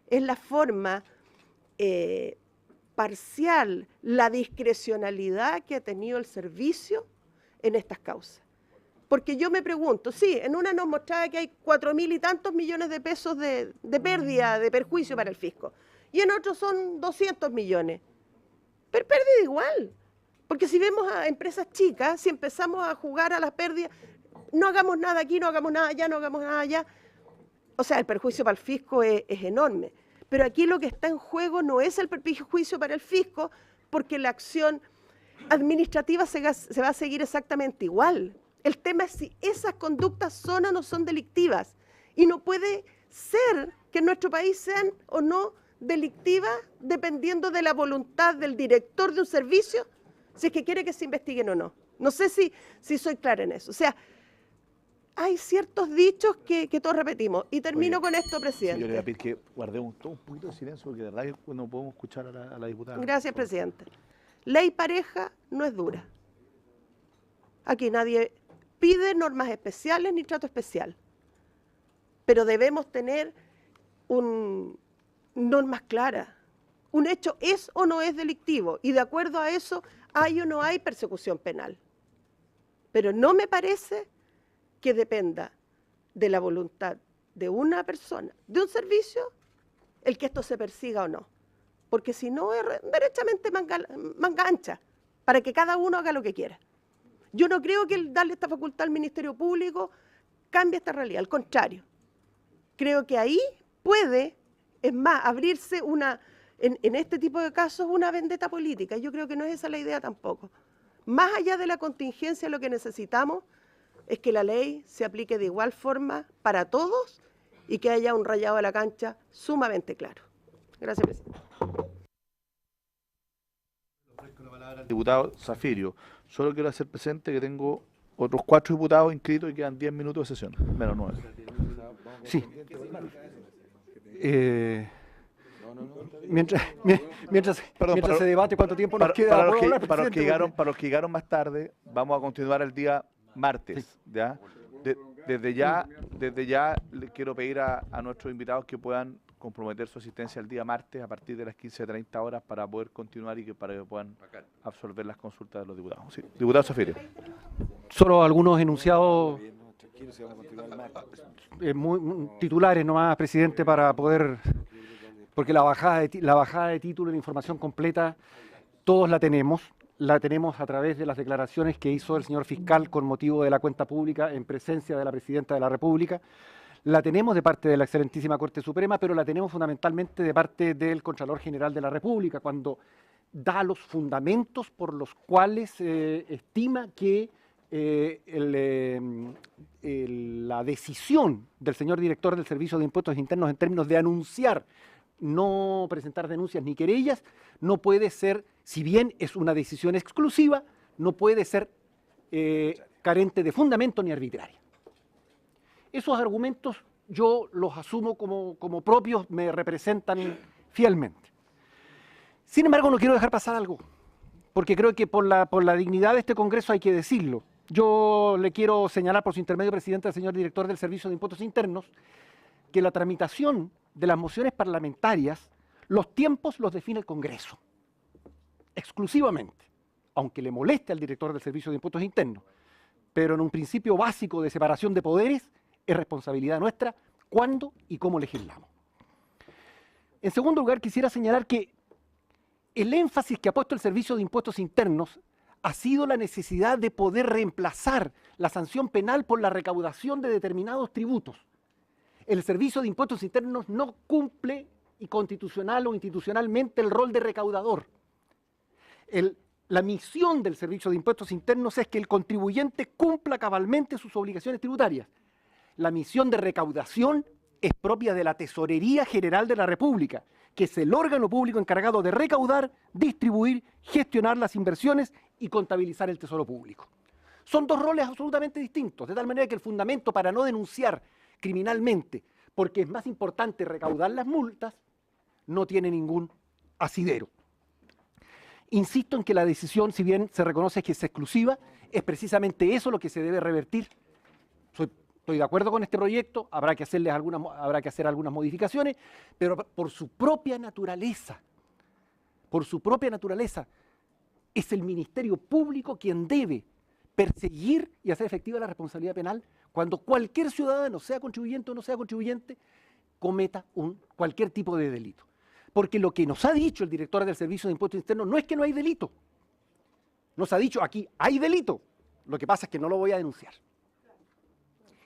[SPEAKER 8] es la forma parcial, la discrecionalidad que ha tenido el servicio en estas causas. Porque yo me pregunto, sí, en una nos mostraba que hay 4.000 y tantos millones de pesos de pérdida, de perjuicio para el fisco, y en otros son 200 millones. Pero pérdida igual. Porque si vemos a empresas chicas, si empezamos a jugar a las pérdidas, no hagamos nada aquí, no hagamos nada allá, no hagamos nada allá. O sea, el perjuicio para el fisco es enorme. Pero aquí lo que está en juego no es el perjuicio para el fisco, porque la acción administrativa se va a seguir exactamente igual. El tema es si esas conductas son o no son delictivas. Y no puede ser que en nuestro país sean o no delictiva dependiendo de la voluntad del director de un servicio, si es que quiere que se investiguen o no. No sé si soy clara en eso. O sea, hay ciertos dichos que todos repetimos. Y termino con esto, presidente.
[SPEAKER 1] Sí, yo le voy a pedir que guardemos un poquito de silencio, porque de verdad que no podemos escuchar a la diputada.
[SPEAKER 8] Gracias, presidente. Ley pareja no es dura. Aquí nadie pide normas especiales ni trato especial. Pero debemos tener normas claras. Un hecho es o no es delictivo, y de acuerdo a eso hay o no hay persecución penal. Pero no me parece que dependa de la voluntad de una persona, de un servicio, el que esto se persiga o no. Porque si no, es derechamente manga ancha, para que cada uno haga lo que quiera. Yo no creo que el darle esta facultad al Ministerio Público cambie esta realidad, al contrario. Creo que ahí puede, es más, abrirse en este tipo de casos una vendetta política. Yo creo que no es esa la idea tampoco. Más allá de la contingencia, lo que necesitamos es que la ley se aplique de igual forma para todos y que haya un rayado de la cancha sumamente claro. Gracias, presidente.
[SPEAKER 1] Diputado Zafirio, solo quiero hacer presente que tengo otros 4 diputados inscritos y quedan 10 minutos de sesión, menos 9.
[SPEAKER 9] Sí. Mientras se debate cuánto tiempo nos queda.
[SPEAKER 1] Para los que llegaron más tarde, vamos a continuar el día martes. Sí. ¿Ya? Desde ya le quiero pedir a nuestros invitados que puedan comprometer su asistencia el día martes a partir de las 15:30 horas para poder continuar y para que puedan absorber las consultas de los diputados. Sí. Diputado Zafirio.
[SPEAKER 9] Solo algunos enunciados titulares nomás, presidente, para poder... Porque la bajada de título y la información completa, todos la tenemos a través de las declaraciones que hizo el señor fiscal con motivo de la cuenta pública en presencia de la Presidenta de la República, la tenemos de parte de la excelentísima Corte Suprema, pero la tenemos fundamentalmente de parte del Contralor General de la República, cuando da los fundamentos por los cuales estima que la decisión del señor director del Servicio de Impuestos Internos en términos de anunciar, no presentar denuncias ni querellas, no puede ser, si bien es una decisión exclusiva, no puede ser carente de fundamento ni arbitraria. Esos argumentos yo los asumo como propios, me representan fielmente. Sin embargo, no quiero dejar pasar algo, porque creo que por la dignidad de este Congreso hay que decirlo. Yo le quiero señalar por su intermedio, presidente, al señor director del Servicio de Impuestos Internos, que la tramitación de las mociones parlamentarias, los tiempos los define el Congreso, exclusivamente, aunque le moleste al director del Servicio de Impuestos Internos, pero en un principio básico de separación de poderes, es responsabilidad nuestra cuándo y cómo legislamos. En segundo lugar, quisiera señalar que el énfasis que ha puesto el Servicio de Impuestos Internos ha sido la necesidad de poder reemplazar la sanción penal por la recaudación de determinados tributos. El Servicio de Impuestos Internos no cumple constitucional o institucionalmente el rol de recaudador. La misión del Servicio de Impuestos Internos es que el contribuyente cumpla cabalmente sus obligaciones tributarias. La misión de recaudación es propia de la Tesorería General de la República, que es el órgano público encargado de recaudar, distribuir, gestionar las inversiones y contabilizar el tesoro público. Son dos roles absolutamente distintos, de tal manera que el fundamento para no denunciar criminalmente, porque es más importante recaudar las multas, no tiene ningún asidero. Insisto en que la decisión, si bien se reconoce que es exclusiva, es precisamente eso lo que se debe revertir. Estoy de acuerdo con este proyecto, habrá que hacer algunas modificaciones, pero por su propia naturaleza, es el Ministerio Público quien debe perseguir y hacer efectiva la responsabilidad penal cuando cualquier ciudadano, sea contribuyente o no sea contribuyente, cometa cualquier tipo de delito. Porque lo que nos ha dicho el director del Servicio de Impuestos Internos no es que no hay delito. Nos ha dicho aquí hay delito, lo que pasa es que no lo voy a denunciar.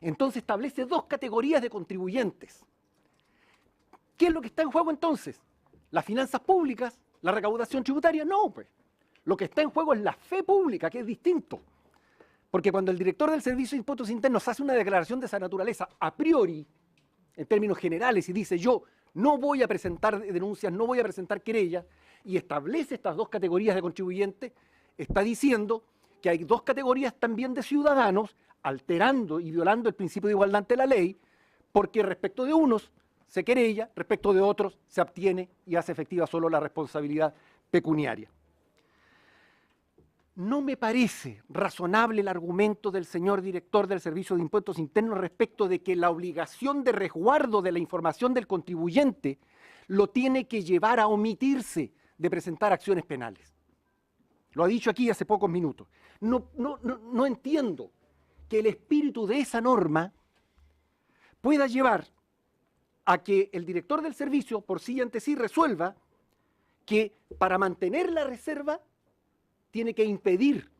[SPEAKER 9] Entonces establece dos categorías de contribuyentes. ¿Qué es lo que está en juego entonces? ¿Las finanzas públicas? ¿La recaudación tributaria? No, pues. Lo que está en juego es la fe pública, que es distinto. Porque cuando el director del Servicio de Impuestos Internos hace una declaración de esa naturaleza a priori, en términos generales, y dice yo no voy a presentar denuncias, no voy a presentar querellas, y establece estas dos categorías de contribuyentes, está diciendo que hay dos categorías también de ciudadanos, alterando y violando el principio de igualdad ante la ley, porque respecto de unos se querella, respecto de otros se abstiene y hace efectiva solo la responsabilidad pecuniaria. No me parece razonable el argumento del señor director del Servicio de Impuestos Internos respecto de que la obligación de resguardo de la información del contribuyente lo tiene que llevar a omitirse de presentar acciones penales. Lo ha dicho aquí hace pocos minutos. No entiendo que el espíritu de esa norma pueda llevar a que el director del servicio por sí y ante sí resuelva que para mantener la reserva tiene que impedir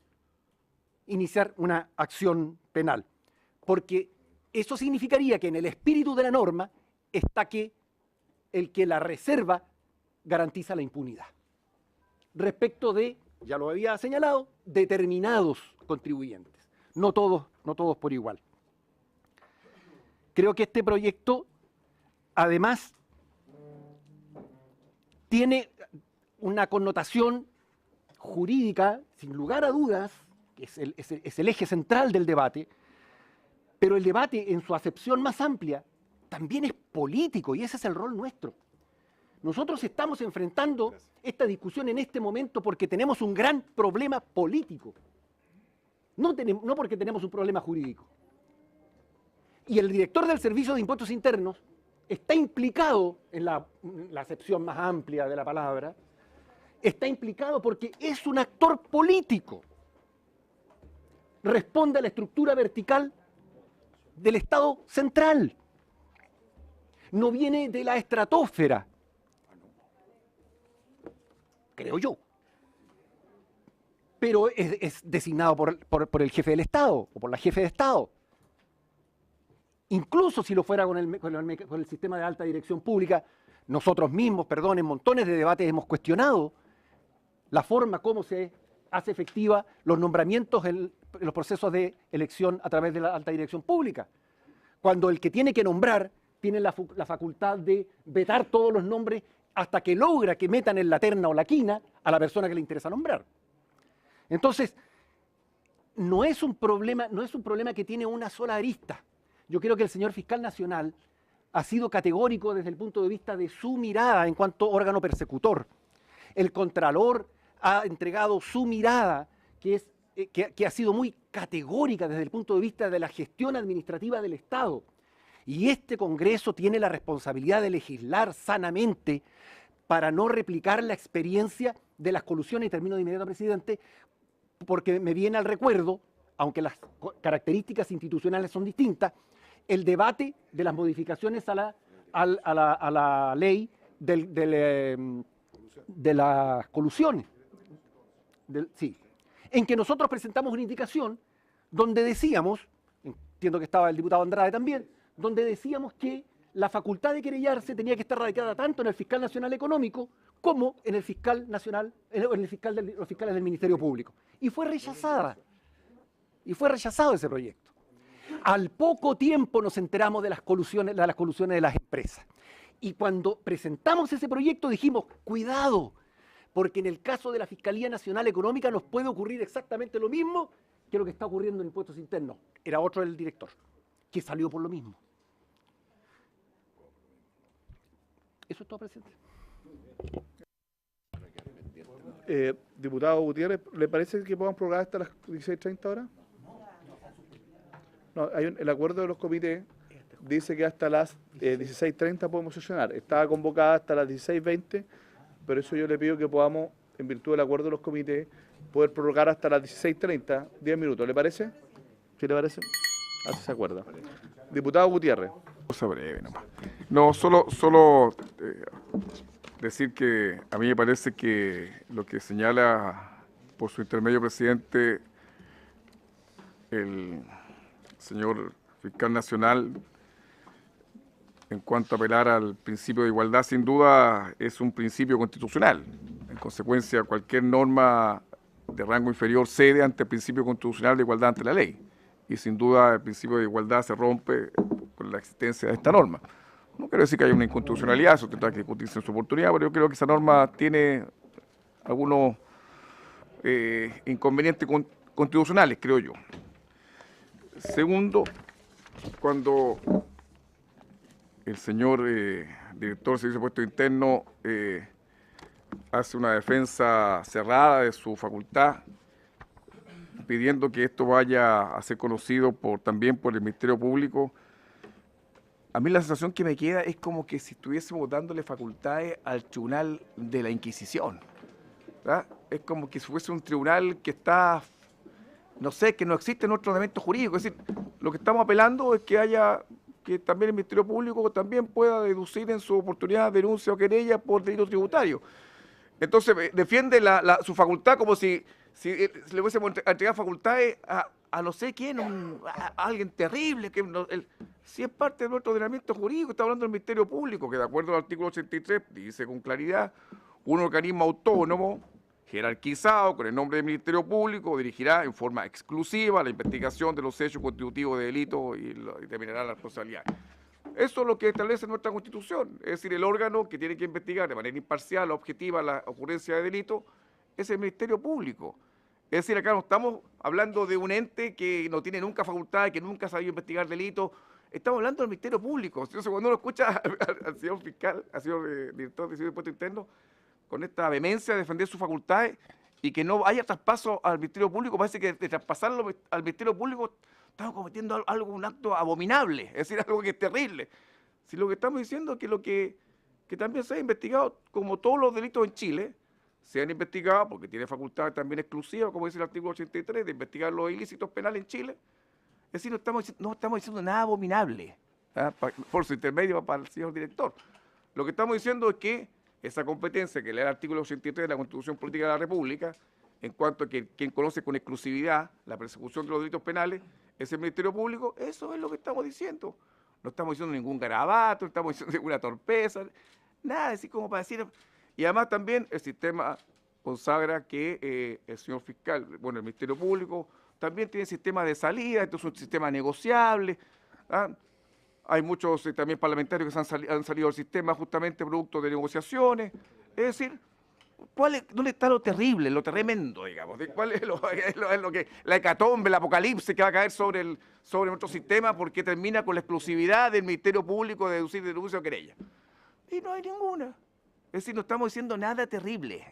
[SPEAKER 9] iniciar una acción penal, porque eso significaría que en el espíritu de la norma está que el que la reserva garantiza la impunidad. Respecto de, ya lo había señalado, determinados contribuyentes, no todos por igual. Creo que este proyecto, además, tiene una connotación jurídica, sin lugar a dudas, que es el eje central del debate, pero el debate en su acepción más amplia también es político y ese es el rol nuestro. Nosotros estamos enfrentando esta discusión en este momento porque tenemos un gran problema político, no porque tenemos un problema jurídico. Y el director del Servicio de Impuestos Internos está implicado en la acepción más amplia de la palabra, está implicado porque es un actor político. Responde a la estructura vertical del Estado central. No viene de la estratosfera, creo yo. Pero es designado por el jefe del Estado o por la jefe de Estado. Incluso si lo fuera con el sistema de alta dirección pública, nosotros mismos, en montones de debates hemos cuestionado la forma como se hace efectiva los nombramientos en los procesos de elección a través de la alta dirección pública. Cuando el que tiene que nombrar tiene la facultad de vetar todos los nombres hasta que logra que metan en la terna o la quina a la persona que le interesa nombrar. Entonces, no es un problema que tiene una sola arista. Yo creo que el señor fiscal nacional ha sido categórico desde el punto de vista de su mirada en cuanto órgano persecutor. El Contralor ha entregado su mirada, que ha sido muy categórica desde el punto de vista de la gestión administrativa del Estado. Y este Congreso tiene la responsabilidad de legislar sanamente para no replicar la experiencia de las colusiones, y termino de inmediato, presidente, porque me viene al recuerdo, aunque las características institucionales son distintas, el debate de las modificaciones a la ley de las colusiones. En que nosotros presentamos una indicación donde decíamos, entiendo que estaba el diputado Andrade también, donde decíamos que la facultad de querellarse tenía que estar radicada tanto en el fiscal nacional económico como en el fiscal nacional, los fiscales del Ministerio Público. Y fue rechazada. Y fue rechazado ese proyecto. Al poco tiempo nos enteramos de las colusiones de las empresas. Y cuando presentamos ese proyecto dijimos, cuidado, porque en el caso de la Fiscalía Nacional Económica nos puede ocurrir exactamente lo mismo que lo que está ocurriendo en Impuestos Internos. Era otro el director, que salió por lo mismo. Eso es todo, presidente.
[SPEAKER 1] Diputado Gutiérrez, ¿le parece que podamos prorrogar hasta las 16:30 horas? No, el acuerdo de los comités dice que hasta las 16:30 podemos sesionar. Estaba convocada hasta las 16:20, pero eso yo le pido que podamos, en virtud del acuerdo de los comités, poder prorrogar hasta las 16:30, 10 minutos. ¿Le parece? ¿Sí le parece? Así se acuerda. Diputado Gutiérrez.
[SPEAKER 10] Cosa breve nomás. No, solo decir que a mí me parece que lo que señala por su intermedio, presidente, el señor fiscal nacional en cuanto a apelar al principio de igualdad, sin duda es un principio constitucional. En consecuencia, cualquier norma de rango inferior cede ante el principio constitucional de igualdad ante la ley. Y sin duda el principio de igualdad se rompe con la existencia de esta norma. No quiero decir que haya una inconstitucionalidad, eso tendrá que discutirse en su oportunidad, pero yo creo que esa norma tiene algunos inconvenientes constitucionales, creo yo. Segundo, cuando el señor director del Servicio de Impuestos Internos hace una defensa cerrada de su facultad, pidiendo que esto vaya a ser conocido también por el Ministerio Público, a mí la sensación que me queda es como que si estuviésemos dándole facultades al Tribunal de la Inquisición, ¿verdad? Es como que si fuese un tribunal que está, no sé, que no existe en otro ordenamiento jurídico. Es decir, lo que estamos apelando es que también el Ministerio Público también pueda deducir en su oportunidad denuncia o querella por delito tributario. Entonces defiende su facultad como si le hubiésemos entregado facultades a no sé quién, a alguien terrible, si es parte de nuestro ordenamiento jurídico. Está hablando del Ministerio Público, que de acuerdo al artículo 83 dice con claridad, un organismo autónomo, jerarquizado, con el nombre del Ministerio Público, dirigirá en forma exclusiva la investigación de los hechos constitutivos de delito y determinará la responsabilidad. Eso es lo que establece nuestra Constitución, es decir, el órgano que tiene que investigar de manera imparcial, objetiva, la ocurrencia de delito, es el Ministerio Público. Es decir, acá no estamos hablando de un ente que no tiene nunca facultad, que nunca ha sabido investigar delitos. Estamos hablando del Ministerio Público. Entonces, cuando uno escucha al señor fiscal, al señor director del Servicio de Impuestos Internos, con esta vehemencia de defender sus facultades y que no haya traspaso al Ministerio Público, parece que de traspasarlo al Ministerio Público estamos cometiendo un acto abominable, es decir, algo que es terrible. Si lo que estamos diciendo es que también se ha investigado, como todos los delitos en Chile, se han investigado, porque tiene facultad también exclusiva, como dice el artículo 83, de investigar los ilícitos penales en Chile. Es decir, no estamos diciendo nada abominable, por su intermedio para el señor director. Lo que estamos diciendo es que esa competencia que le da el artículo 83 de la Constitución Política de la República, en cuanto a que quien conoce con exclusividad la persecución de los delitos penales es el Ministerio Público, eso es lo que estamos diciendo. No estamos diciendo ningún garabato, no estamos diciendo ninguna torpeza, nada, así como para decir. Y además también el sistema consagra que el señor fiscal, bueno, el Ministerio Público también tiene sistema de salida, esto es un sistema negociable. Hay muchos también parlamentarios que han salido del sistema justamente producto de negociaciones. Es decir, ¿dónde está lo terrible, lo tremendo, digamos? ¿Cuál es lo que la hecatombe, el apocalipsis que va a caer sobre nuestro sistema porque termina con la exclusividad del Ministerio Público de deducir denuncia o querella? Y no hay ninguna. Es decir, no estamos diciendo nada terrible.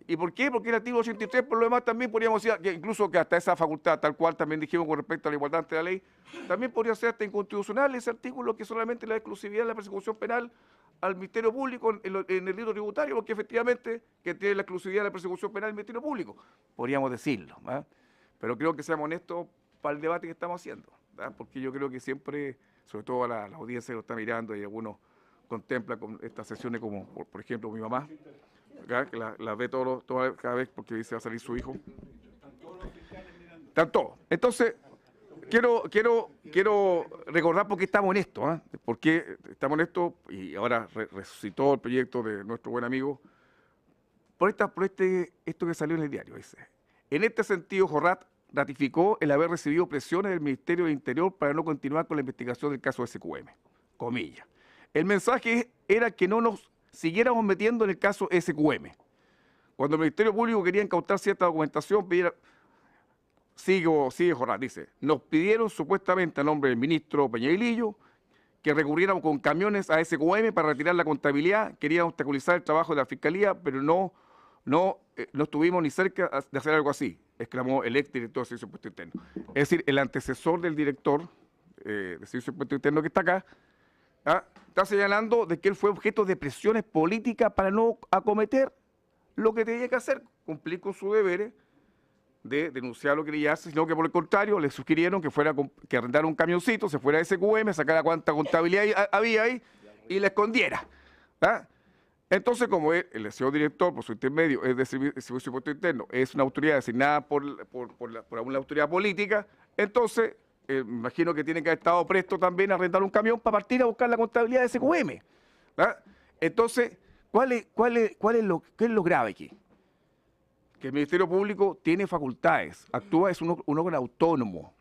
[SPEAKER 10] ¿Y por qué? Porque el artículo 83, por lo demás, también podríamos decir que incluso que hasta esa facultad, tal cual también dijimos con respecto a la igualdad ante la ley, también podría ser hasta inconstitucional ese artículo que solamente le da exclusividad de la persecución penal al Ministerio Público en el delito tributario, porque efectivamente que tiene la exclusividad de la persecución penal del Ministerio Público. Podríamos decirlo, pero creo que seamos honestos para el debate que estamos haciendo, porque yo creo que siempre, sobre todo la audiencia lo está mirando y algunos contempla con estas sesiones como, por ejemplo, mi mamá, que la ve cada vez porque dice va a salir su hijo. Están todos. Entonces, quiero recordar por qué estamos en esto, por qué estamos en esto, y ahora resucitó el proyecto de nuestro buen amigo, por esto que salió en el diario. Dice, en este sentido, Jorrat ratificó el haber recibido presiones del Ministerio del Interior para no continuar con la investigación del caso SQM, comillas. El mensaje era que no nos siguiéramos metiendo en el caso SQM. Cuando el Ministerio Público quería incautar cierta documentación, sigue Jorrat, dice, nos pidieron supuestamente a nombre del ministro Peñailillo que recurriéramos con camiones a SQM para retirar la contabilidad, querían obstaculizar el trabajo de la Fiscalía, pero no estuvimos ni cerca de hacer algo así, exclamó el ex director del Servicio de Impuestos Internos. Es decir, el antecesor del director del Servicio de Impuestos Internos que está acá, está señalando de que él fue objeto de presiones políticas para no acometer lo que tenía que hacer, cumplir con sus deberes de denunciar lo que quería hacer, sino que por el contrario le sugirieron que arrendara un camioncito, se fuera a SQM, sacara cuánta contabilidad había ahí y la escondiera. Entonces, como el señor director, por su intermedio, es de Servicio de Impuestos Internos, es una autoridad designada por alguna autoridad política, entonces me imagino que tiene que haber estado presto también a arrendar un camión para partir a buscar la contabilidad de SQM. Entonces, ¿qué es lo grave aquí? Que el Ministerio Público tiene facultades, actúa, es un órgano autónomo,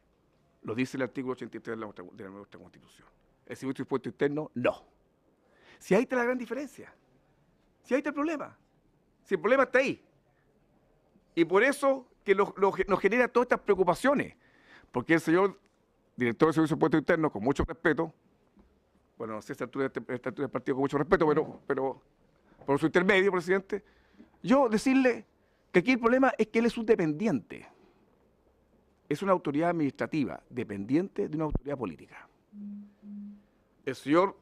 [SPEAKER 10] lo dice el artículo 83 de nuestra Constitución. Es El Servicio de Impuestos Internos, no. Si ahí está la gran diferencia. Si ahí está el problema. Si el problema está ahí. Y por eso que nos genera todas estas preocupaciones. Porque el señor director del Servicio de Impuestos Internos, con mucho respeto, bueno, no sé si esta altura del partido con mucho respeto, pero por su intermedio, presidente, yo decirle que aquí el problema es que él es un dependiente. Es una autoridad administrativa, dependiente de una autoridad política. El señor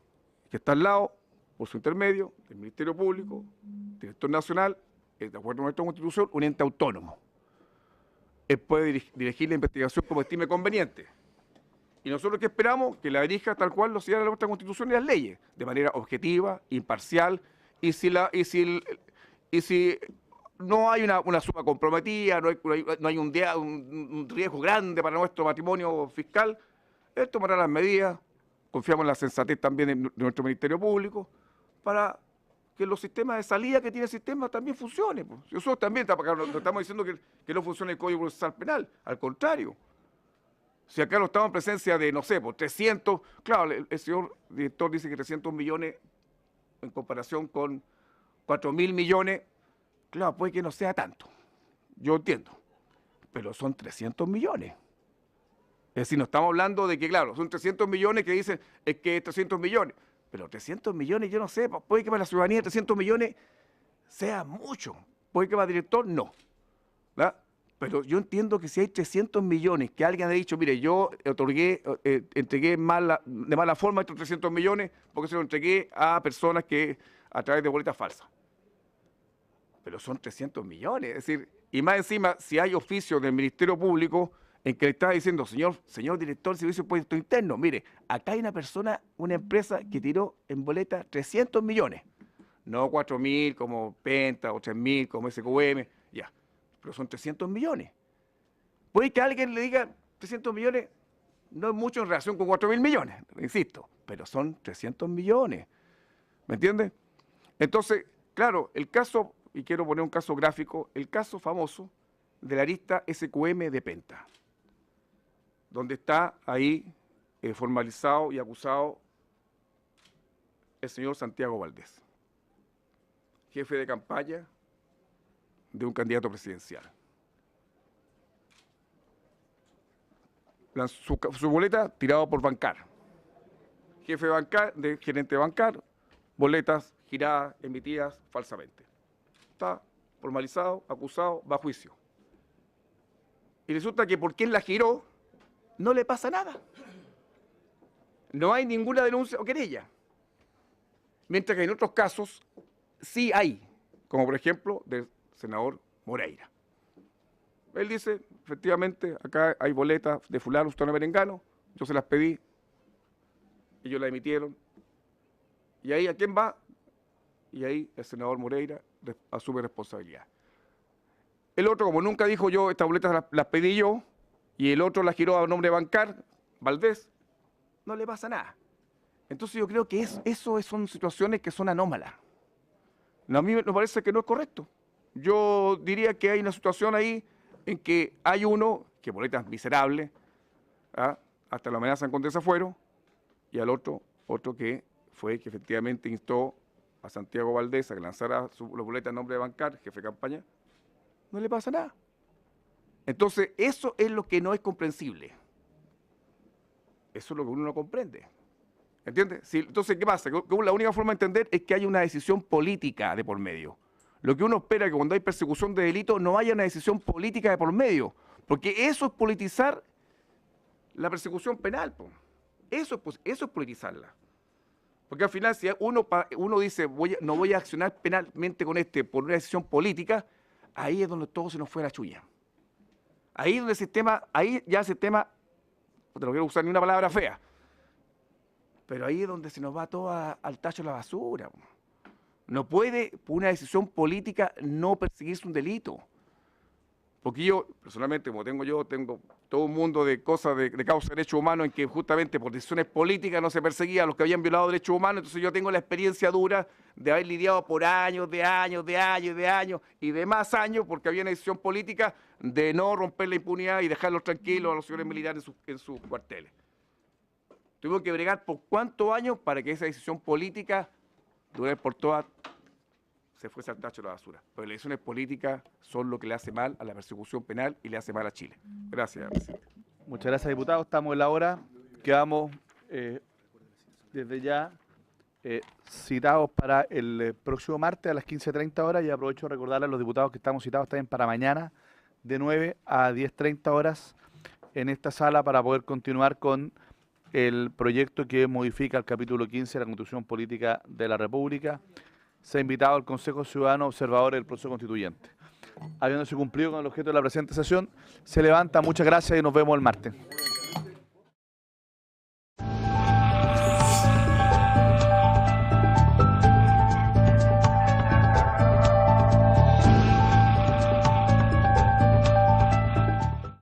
[SPEAKER 10] que está al lado, por su intermedio, del Ministerio Público, director nacional, es, de acuerdo a nuestra Constitución, un ente autónomo. Él puede dirigir la investigación como estime conveniente. Y nosotros, ¿qué esperamos? Que la dirija tal cual lo señala nuestra Constitución y las leyes, de manera objetiva, imparcial, y si no hay una suma comprometida, no hay un riesgo grande para nuestro patrimonio fiscal, él tomará las medidas. Confiamos en la sensatez también de nuestro Ministerio Público para que los sistemas de salida que tiene el sistema también funcionen. Nosotros también no estamos diciendo que no funcione el Código Procesal Penal, al contrario. Si acá no estamos en presencia de, no sé, 300, claro, el señor director dice que 300 millones en comparación con 4.000 millones, claro, puede que no sea tanto, yo entiendo, pero son 300 millones. Es decir, no estamos hablando de que, claro, son 300 millones que dicen, es que 300 millones, pero 300 millones, yo no sé, puede que para la ciudadanía 300 millones sea mucho, puede que para el director no, ¿verdad? Pero yo entiendo que si hay 300 millones que alguien ha dicho, mire, yo entregué de mala forma estos 300 millones porque se lo entregué a personas que a través de boletas falsas. Pero son 300 millones, es decir, y más encima, si hay oficio del Ministerio Público en que le está diciendo, señor director del Servicio de Impuestos Internos, mire, acá hay una persona, una empresa que tiró en boleta 300 millones, no 4.000 como Penta o 3.000 como SQM, ya. Pero son 300 millones. Puede que alguien le diga 300 millones, no es mucho en relación con 4.000 millones, insisto, pero son 300 millones. ¿Me entiende? Entonces, claro, el caso, y quiero poner un caso gráfico, el caso famoso de la arista SQM de Penta, donde está ahí formalizado y acusado el señor Santiago Valdés, jefe de campaña de un candidato presidencial. Su boleta tirado por Bancar. Jefe de Bancar, gerente de Bancar, boletas giradas, emitidas falsamente. Está formalizado, acusado, va a juicio. Y resulta que por quien la giró, no le pasa nada. No hay ninguna denuncia o querella. Mientras que en otros casos sí hay, como por ejemplo del senador Moreira. Él dice, efectivamente, acá hay boletas de fulano, sutano, merengano, yo se las pedí, ellos las emitieron, y ahí ¿a quién va? Y ahí el senador Moreira asume responsabilidad. El otro, como nunca dijo yo, estas boletas las pedí yo, y el otro las giró a nombre de Bancar, Valdés, no le pasa nada. Entonces yo creo que eso son situaciones que son anómalas. A mí me parece que no es correcto. Yo diría que hay una situación ahí en que hay uno que boletas miserables, hasta lo amenazan con desafuero, y al otro que fue que efectivamente instó a Santiago Valdés a que lanzara las boletas en nombre de Bancar, jefe de campaña, no le pasa nada. Entonces, eso es lo que no es comprensible. Eso es lo que uno no comprende. ¿Entiendes? Entonces, ¿qué pasa? Que la única forma de entender es que hay una decisión política de por medio. Lo que uno espera es que cuando hay persecución de delito no haya una decisión política de por medio, porque eso es politizar la persecución penal. Eso es politizarla. Porque al final, si uno dice, no voy a accionar penalmente con por una decisión política, ahí es donde todo se nos fue a la chulla. Ahí donde ya el sistema, no quiero usar ni una palabra fea, pero ahí es donde se nos va todo al tacho de la basura. No puede, por una decisión política, no perseguirse un delito. Porque yo, personalmente, como tengo todo un mundo de cosas de causa de derechos humanos en que justamente por decisiones políticas no se perseguía a los que habían violado derechos humanos, entonces yo tengo la experiencia dura de haber lidiado por años y de más años, porque había una decisión política de no romper la impunidad y dejarlos tranquilos a los señores militares en sus cuarteles. Tuvimos que bregar por cuántos años para que esa decisión política, de una vez por todas, se fuese al tacho de la basura. Pero las elecciones políticas son lo que le hace mal a la persecución penal y le hace mal a Chile. Gracias, presidente.
[SPEAKER 1] Muchas gracias, diputado. Estamos en la hora. Quedamos desde ya citados para el próximo martes a las 15:30 horas, y aprovecho de recordarle a los diputados que estamos citados también para mañana de 9 a 10:30 horas en esta sala para poder continuar con el proyecto que modifica el capítulo 15 de la Constitución Política de la República. Se ha invitado al Consejo Ciudadano Observador del Proceso Constituyente. Habiéndose cumplido con el objeto de la presente sesión, se levanta. Muchas gracias y nos vemos el martes.